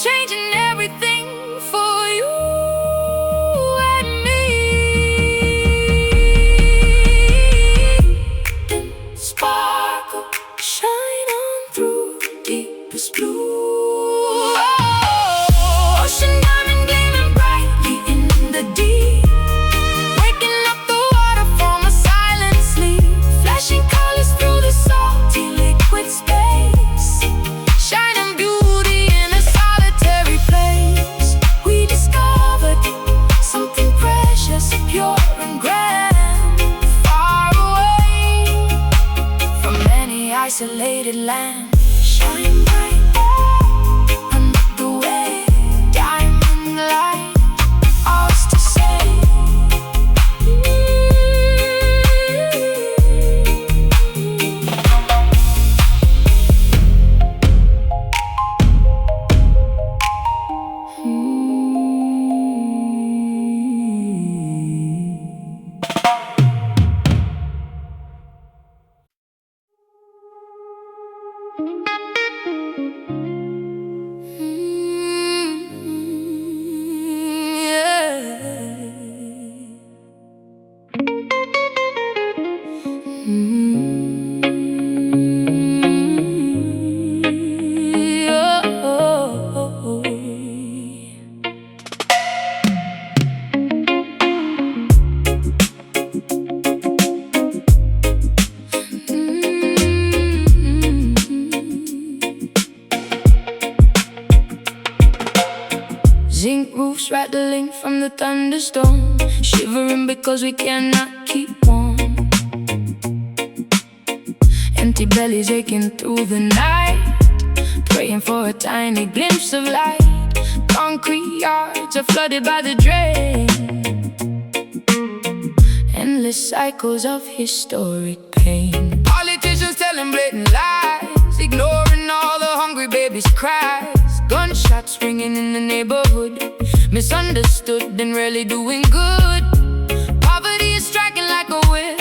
changing everything for you and me. Then sparkle, shine on through deepest blue. Oh, ocean diamond gleaming brightly in the deep, space, shining beauty in a solitary place. We discovered something precious, pure and grand, far away from any isolated land. Shine bright under the way, diamond light, ours to say. falling from the thunderstorm, shivering because we cannot keep warm. Empty bellies aching through the night, praying for a tiny glimpse of light. Concrete yards are flooded by the drain, endless cycles of historic pain. Politicians telling blatant lies, ignoring all the hungry babies' cries. Gunshots ringing in the neighborhood, misunderstood and rarely doing good. Poverty is striking like a whip,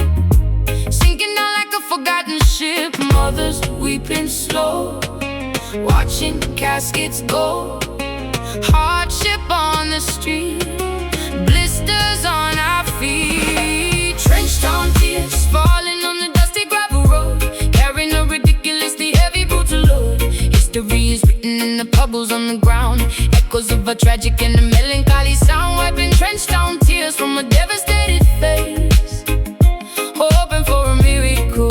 sinking down like a forgotten ship. Mothers weeping slow, watching caskets go. Hardship on the street, blisters on our feet. Trenched on tears, falling on the dusty gravel road, carrying a ridiculously heavy brutal load. History is written in the puddles on the ground, echoes of a tragic and a melancholy sound. Wiping trenched down tears from a devastated face, hoping for a miracle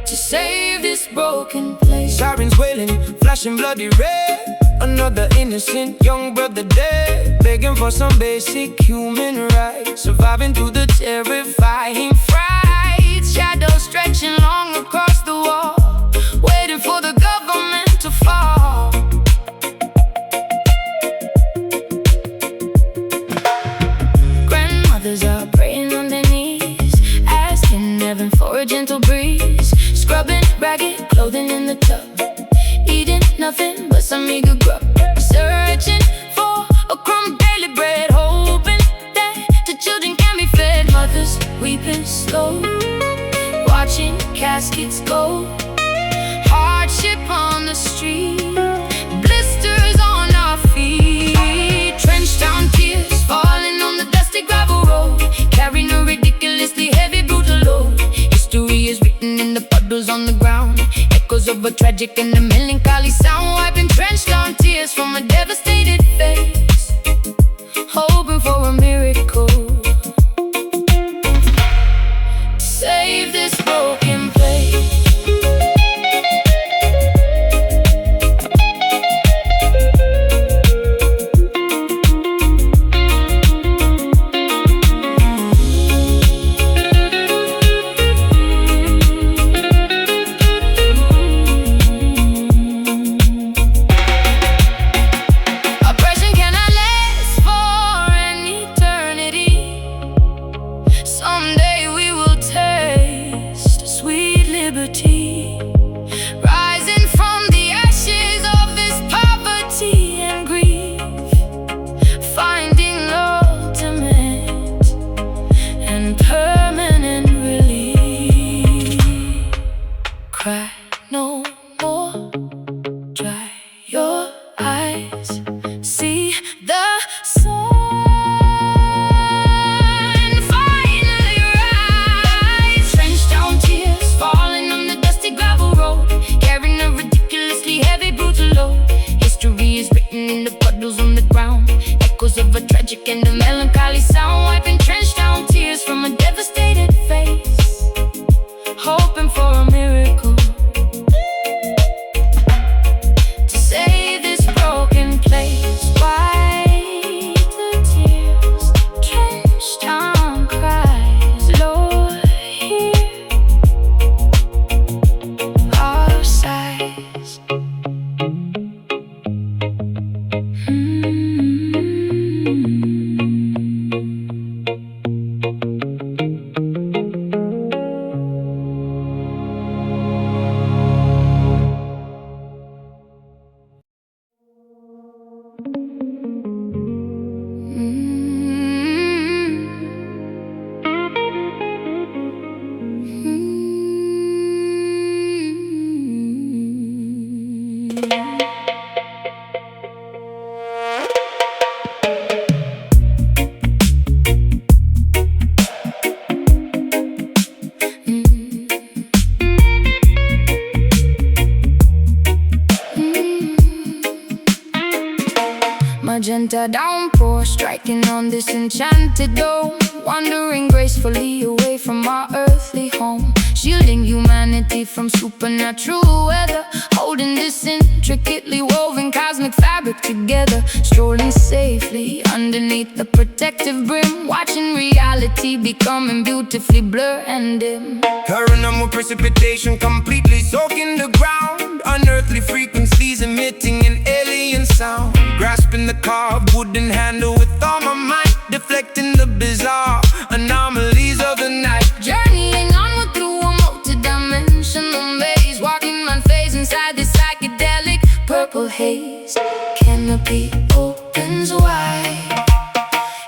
to save this broken place. Sirens wailing, flashing bloody red. Another innocent young brother dead, begging for some basic human rights. Surviving through the terrifying frights. Shadows stretching long across the wall, waiting for the government to fall. Grandmothers are praying on their knees, asking heaven for a gentle breeze. Scrubbing ragged clothing in the tub, eating nothing but some meager grub. Searching for a crumb of daily bread, hoping that the children can be fed. Mothers weeping slow, watching caskets go. Hardship on the street, blisters on our feet. Trenched down tears, falling on the dusty gravel road, carrying a ridiculously heavy brutal load. History is written in the puddles on the ground, echoes of a tragic and a melancholy sound. Wiping trenched down tears from a devastated face, hoping for a miracle to save this broken place. Someday we will taste sweet liberty, rising from the ashes of this poverty and grief, finding ultimate and permanent relief. Cry no more, dry your eyes, see the sun. History is written in the puddles on the ground, echoes of a tragic and a melancholy sound. Wiping trenched down tears from a devastated face, hoping for a miracle to save this broken place. Wipe the tears, trenched down cries, Lord, hear our sighs. Magenta downpour striking on this enchanted dome, wandering gracefully away from our earthly home, shielding humanity from supernatural weather, holding this intricately woven cosmic fabric fabric together, strolling safely underneath the protective brim, watching reality becoming beautifully blurred and dim. Current with precipitation completely soaking the ground, unearthly frequencies emitting an alien sound. Grasping the carved wooden handle with all my might, deflecting the bizarre anomalies of the night. Journeying onward through a multi-dimensional maze, walking unfazed inside this psychedelic purple haze. Canopy opens wide,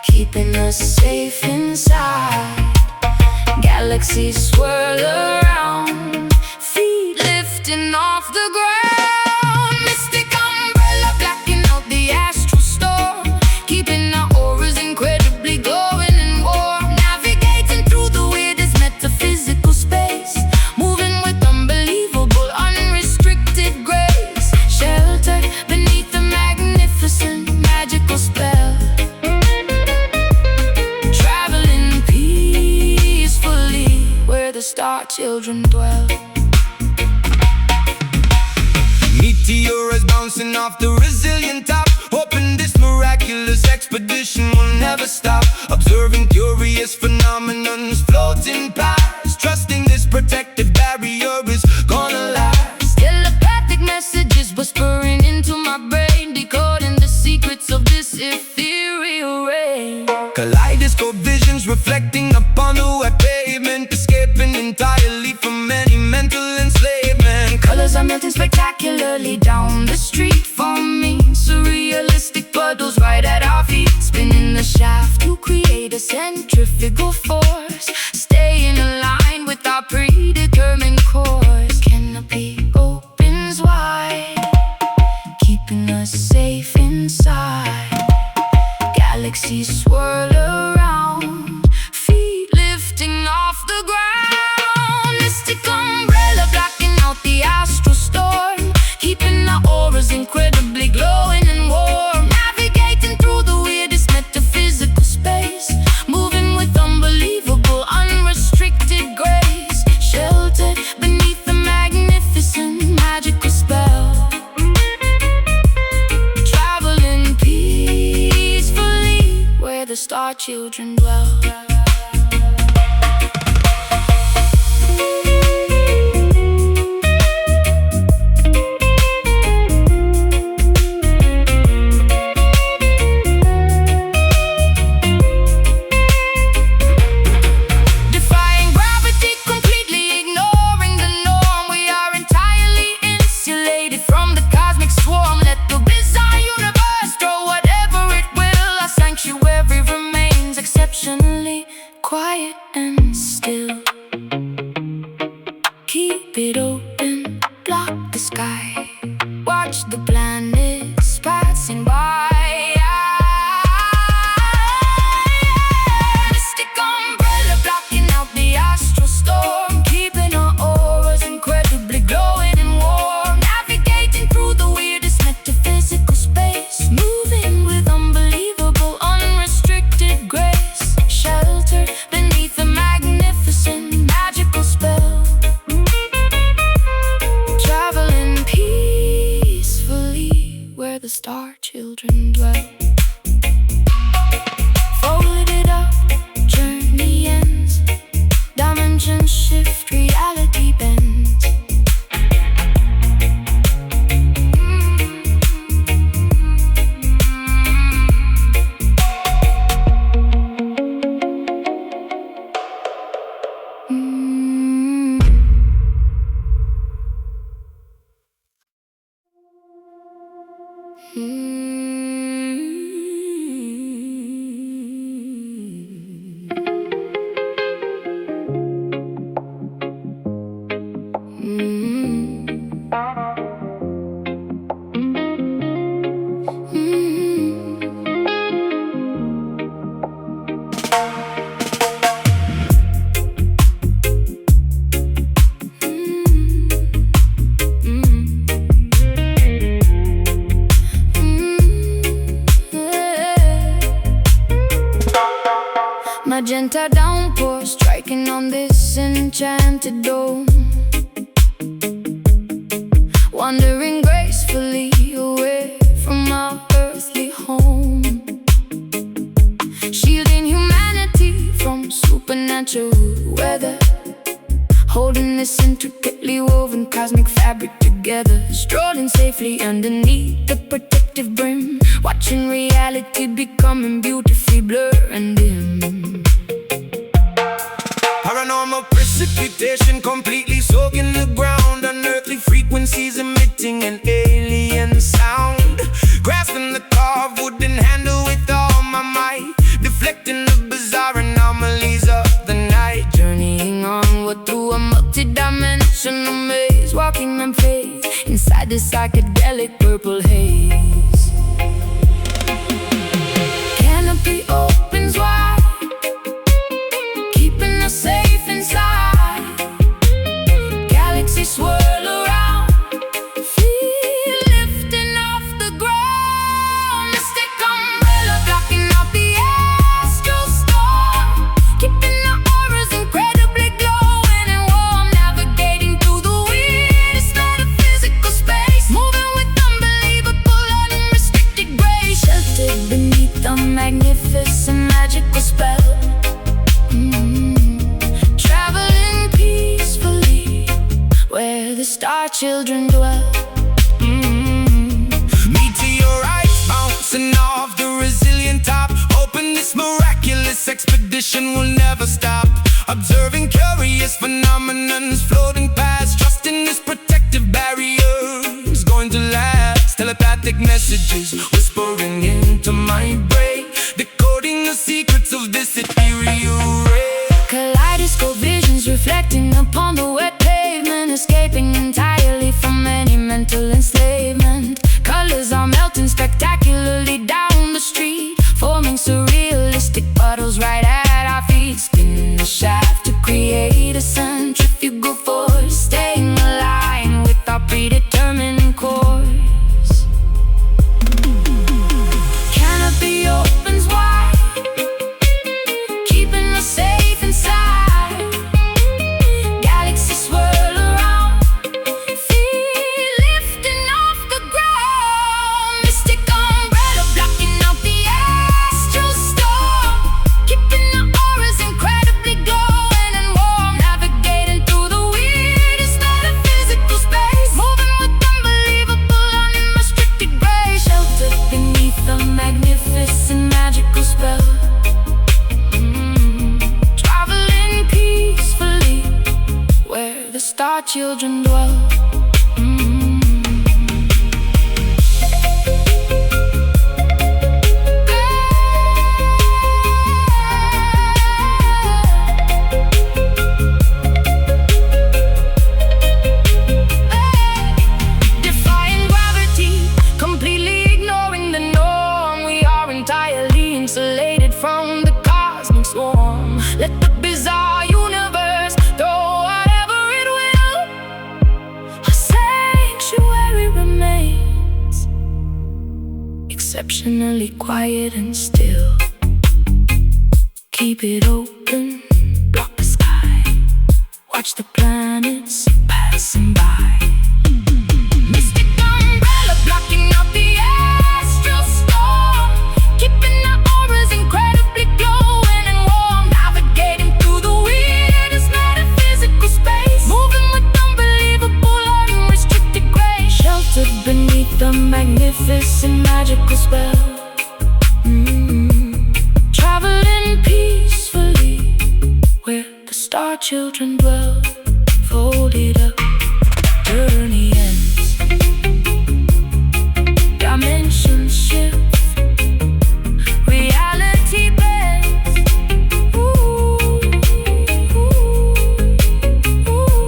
keeping us safe inside. Galaxies swirl around, feet lifting off the ground. Mystic umbrella blacking out the astral storm, keeping our auras incredibly glowing and warm. Navigating through the weirdest metaphysical space, moving with unbelievable, unrestricted grace. Sheltered beneath the magnificent magical spell, traveling peacefully where the star children dwell. Meteors bouncing off the resilient top, hoping this miraculous expedition will never stop. Observing curious phenomenons floating past, trusting this protective barrier is gonna last. Telepathic messages whispering into my brain, decoding the secrets of this ethereal rain. Kaleidoscope visions reflecting upon the wet pavement, escaping entirely from any mental enslavement. Colors are melting spectacularly down the street, forming surrealistic puddles right at our feet. Spinning the shaft to create a centrifugal force, staying aligned with our predetermined course. Canopy opens wide, keeping us safe inside. Galaxies swirl around, feet lifting off the ground. Mystic umbrella blocking out the astral storm, keeping our auras incredibly glowing and warm. Navigating through the weirdest metaphysical space, moving with unbelievable, unrestricted grace. Sheltered beneath the magnificent magical spell, traveling peacefully where the star children dwell. Defying gravity, completely ignoring the norm, we are entirely insulated from the cosmic swarm. Let the bizarre universe throw whatever it will, our sanctuary remains exceptionally quiet and still. Keep it open, block the sky, watch the planets passing by. Mystic umbrella blocking out the astral storm, keeping our auras incredibly glowing and warm. Navigating through the weirdest metaphysical space, moving with unbelievable, unrestricted grace. Sheltered beneath a magnificent magical spell, traveling peacefully where the star children dwell. Folded up, journey ends, dimensions shift, reality bends. Magenta downpour striking on this enchanted dome, wandering gracefully away from our home, shielding humanity from supernatural weather, holding this intricately woven cosmic fabric together, strolling safely underneath the protective brim, watching reality becoming beautifully blur and dim. Paranormal precipitation completely soaking the ground, unearthly frequencies emitting an alien sound, grasping the carved wooden handle with all my might, deflecting the bizarre anomalies of the night, Journeying onward through a multi-dimensional maze, walking in faith inside the psychedelic purple haze. Canopy opens wide, keeping us safe inside. Galaxies swirl around, feel lifting off the ground. Mystic umbrella blocking out the astral storm, keeping the auras incredibly glowing and warm, navigating through the weirdest metaphysical space, moving with unbelievable unrestricted grace, sheltered beneath the magnificent magical spell. Traveling peacefully where the star children dwell. Meteorites bouncing off the resilient top, hoping this miraculous expedition will never stop. Observing curious phenomenons floating past, trusting this protective barrier is going to last. Telepathic messages whispering into my brain, decoding the secrets of this ethereal ray. Kaleidoscope visions reflecting upon the wet pavement, escaping entirely from any mental enslavement. Colors are melting spectacularly down the street, forming surrealistic puddles right at our feet, spinning the shaft to create a centrifugal force, staying aligned with our predetermined course. Canopy opens wide, keeping us safe inside. Galaxies swirl around, feel lifting off the ground. Mystic umbrella blocking out the astral storm, keeping the auras incredibly glowing and warm, navigating through the weirdest metaphysical space, moving with unbelievable unrestricted grace, sheltered beneath the magnificent magical spell. Traveling peacefully where the star children dwell. Defying gravity, completely ignoring the norm, we are entirely insulated from the cosmic swarm. Let the bizarre universe throw whatever it will, a sanctuary remains, exceptionally quiet and still. Keep it open, block the sky, watch the planets passing by. Mystic umbrella blocking out the astral storm, keeping the auras incredibly glowing and warm, navigating through the weirdest metaphysical space, moving with unbelievable unrestricted grace, sheltered beneath the magnificent magical spell. Traveling peacefully where the star children dwell, folded up, journey ends, dimensions shift, reality bends. Ooh, ooh, ooh.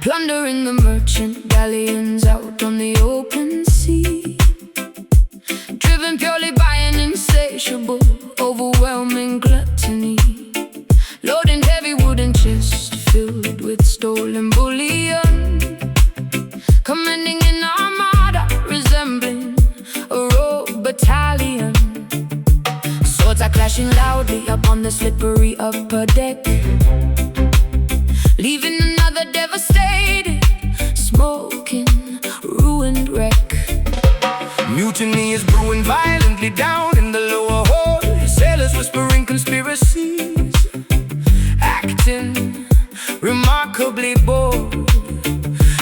plundering the merchant galleons out on the open sea, driven purely by an insatiable, overwhelming gluttony, loading heavy wooden chests filled with stolen bullion, commanding an armada resembling a rogue battalion. Swords are clashing loudly upon the slippery upper deck, leaving another devastated, smoking, ruined wreck. Mutiny is brewing violently down in the lower hold, sailors whispering conspiracies, acting remarkably bold,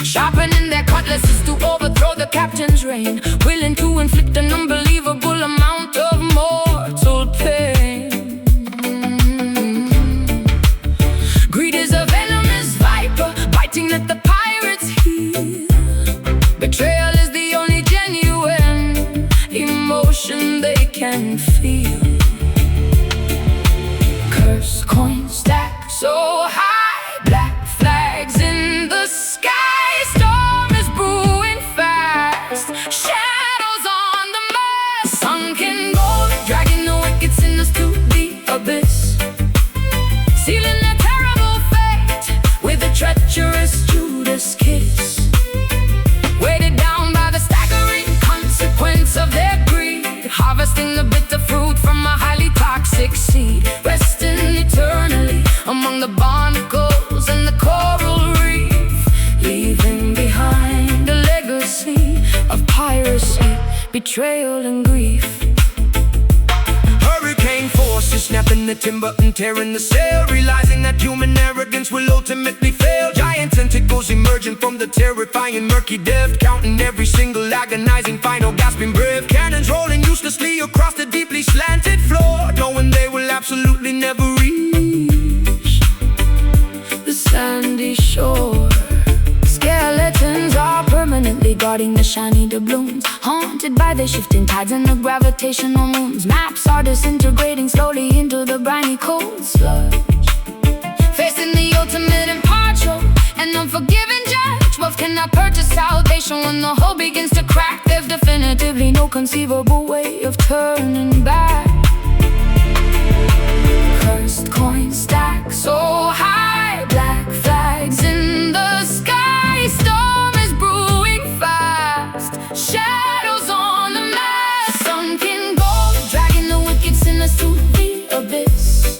sharpening their cutlasses to overthrow the captain's reign, willing to inflict an unbelievable amount of mortal pain. Greed is a venomous viper, biting at the pirates' heel. Betrayal is the only genuine emotion they can feel. Curse coin stack so high, black flags in the sky, storm is brewing fast, shadows on the mast, sunken gold, dragging the wicked sinners to the abyss, sealing their terrible fate with a treacherous Judas kiss, weighted down by the staggering consequence of their greed, harvesting the bitter fruit from a highly toxic seed, resting eternally among the barnacles and the coral reef, leaving behind a legacy of piracy, betrayal and grief. Hurricane forces snapping the timber and tearing the sail, realizing that human arrogance will ultimately fail. Giant tentacles emerging from the terrifying murky depth, counting every single agonizing final gasping breath. Cannons rolling uselessly across the deeply slanted floor, knowing they will absolutely never reach the sandy shore. Skeletons are permanently guarding the shiny doubloons, haunted by the shifting tides and the gravitational moons. Maps are disintegrating slowly into the briny cold sludge, facing the ultimate impartial and unforgiving judge. Wealth cannot purchase salvation. When the whole begins to crack, there's definitively no conceivable way of turning back. Cursed coin stack so high, black flags in the sky, storm is brewing fast, shadows on the mast, sunken gold, dragging the wicked sinners to the abyss,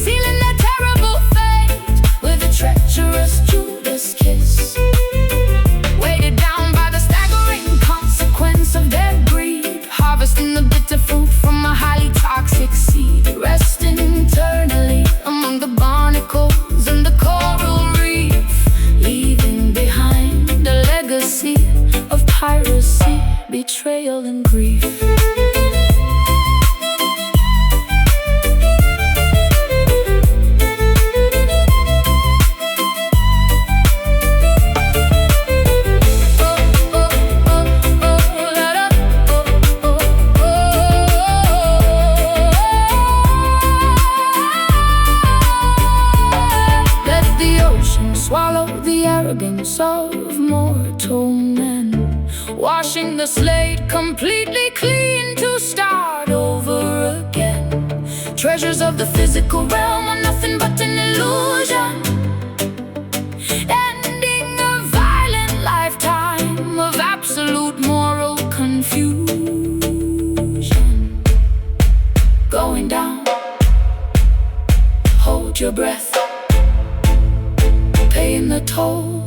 sealing their terrible fate with a treacherous Judas kiss, weighted down by the staggering consequence of their greed, harvesting the bitter fruit from a highly toxic seed, resting eternally among the barnacles and the coral reef, leaving behind a legacy of piracy, betrayal and grief. Swallow the arrogance of mortal men, washing the slate completely clean to start over again. Treasures of the physical realm are nothing but an illusion, ending a violent lifetime of absolute moral confusion. Going down, hold your breath, paying the toll,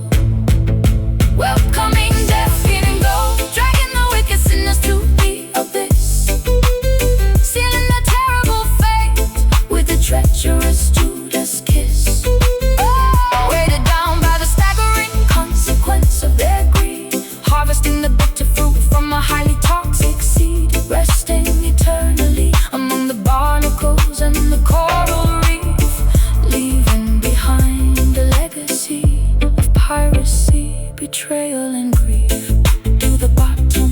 welcoming death in gold, dragging the wicked sinners to the abyss, sealing the terrible fate with a treacherous Judas kiss, weighted down by the staggering consequence of their greed, harvesting the bitter fruit from a highly toxic seed, resting eternally among the barnacles and the coral reef, leaving behind a legacy of piracy, betrayal and grief. To the bottom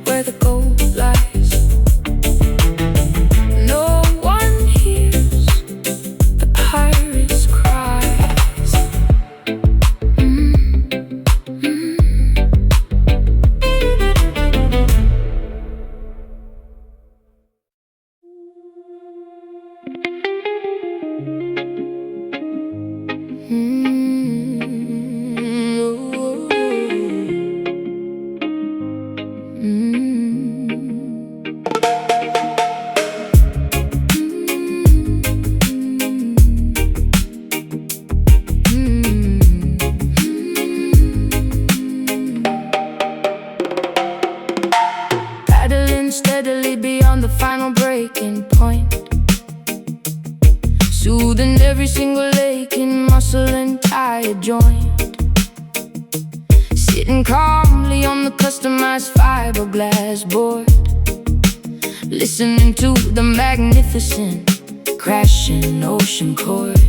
where the gold lies, no one hears the pirate's cries. sitting calmly on the customized fiberglass board, listening to the magnificent crashing ocean chord,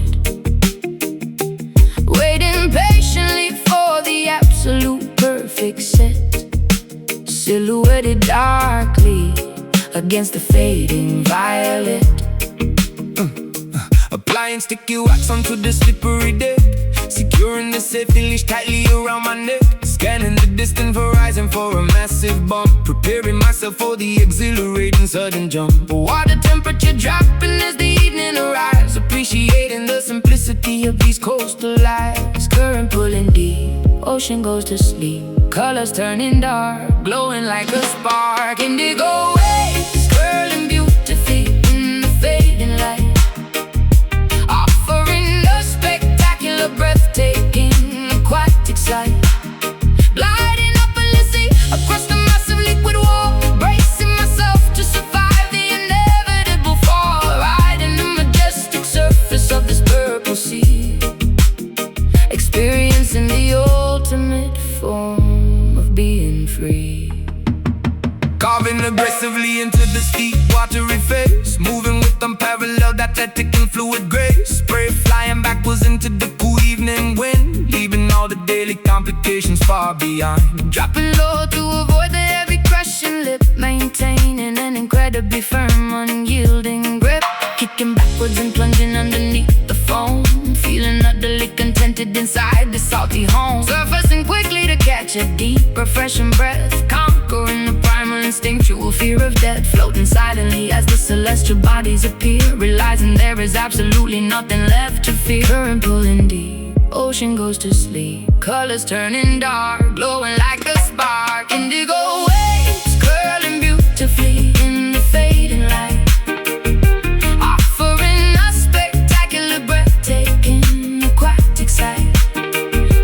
waiting patiently for the absolute perfect set, silhouetted darkly against the fading violet. Applying sticky wax onto the slippery deck, securing the safety leash tightly around my neck, scanning the distant horizon for a massive bump, preparing myself for the exhilarating sudden jump. Water temperature dropping as the evening arrives, appreciating the simplicity of these coastal lives. Current pulling deep, ocean goes to sleep, colors turning dark, glowing like a spark. Indigo waves curling beautifully in the fading light, offering a spectacular, breathtaking, aquatic sight. Gliding up endlessly across the massive liquid wall, bracing myself to survive the inevitable fall, riding the majestic surface of this purple sea, experiencing the ultimate form of being free. Carving aggressively into the steep, watery face, moving with unparalleled athletic and fluid grace. Spray flying backwards into the cool evening wind, leaving all the daily complications far behind. Dropping low to avoid the heavy crushing lip, maintaining an incredibly firm, unyielding grip, kicking backwards and plunging underneath the foam, feeling utterly contented inside the salty home, surfacing quickly to catch a deep, refreshing breath, conquering the primal instinctual fear of death, floating silently as the celestial bodies appear, realizing there is absolutely nothing left to fear. Current pulling deep, ocean goes to sleep, colors turning dark, glowing like a spark. Indigo waves curling beautifully in the fading light, offering a spectacular, breathtaking, aquatic sight.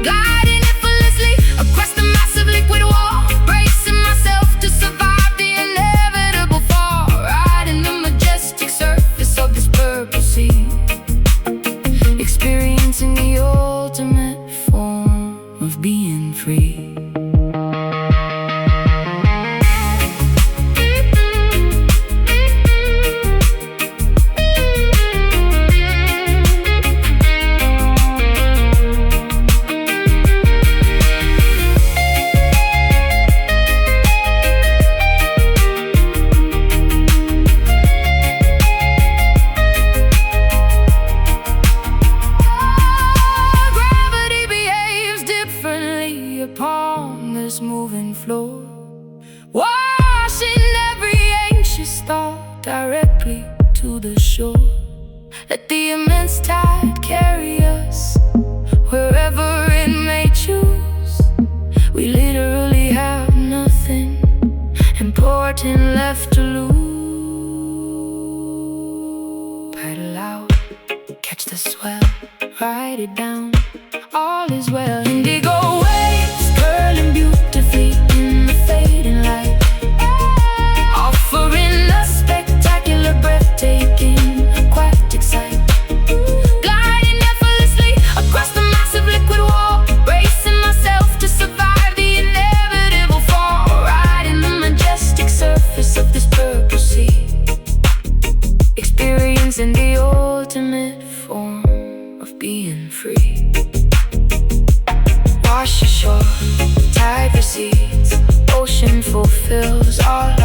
Gliding effortlessly across the massive liquid wall, bracing myself to survive the inevitable fall, riding the majestic surface of this purple sea, experiencing the ultimate form of being free. Gravity behaves differently upon this moving floor, washing every anxious thought directly to the shore. Let the immense tide carry us wherever it may choose. We literally have nothing important left to lose. Paddle out, catch the swell, ride it down, all is well. Indigo waves curling beautifully in the fading light, offering a spectacular, breathtaking, aquatic sight. Gliding effortlessly across the massive liquid wall, bracing myself to survive the inevitable fall, riding the majestic surface of this purple sea, experiencing the ultimate form of being free. Wash ashore, tide recedes, ocean fulfills all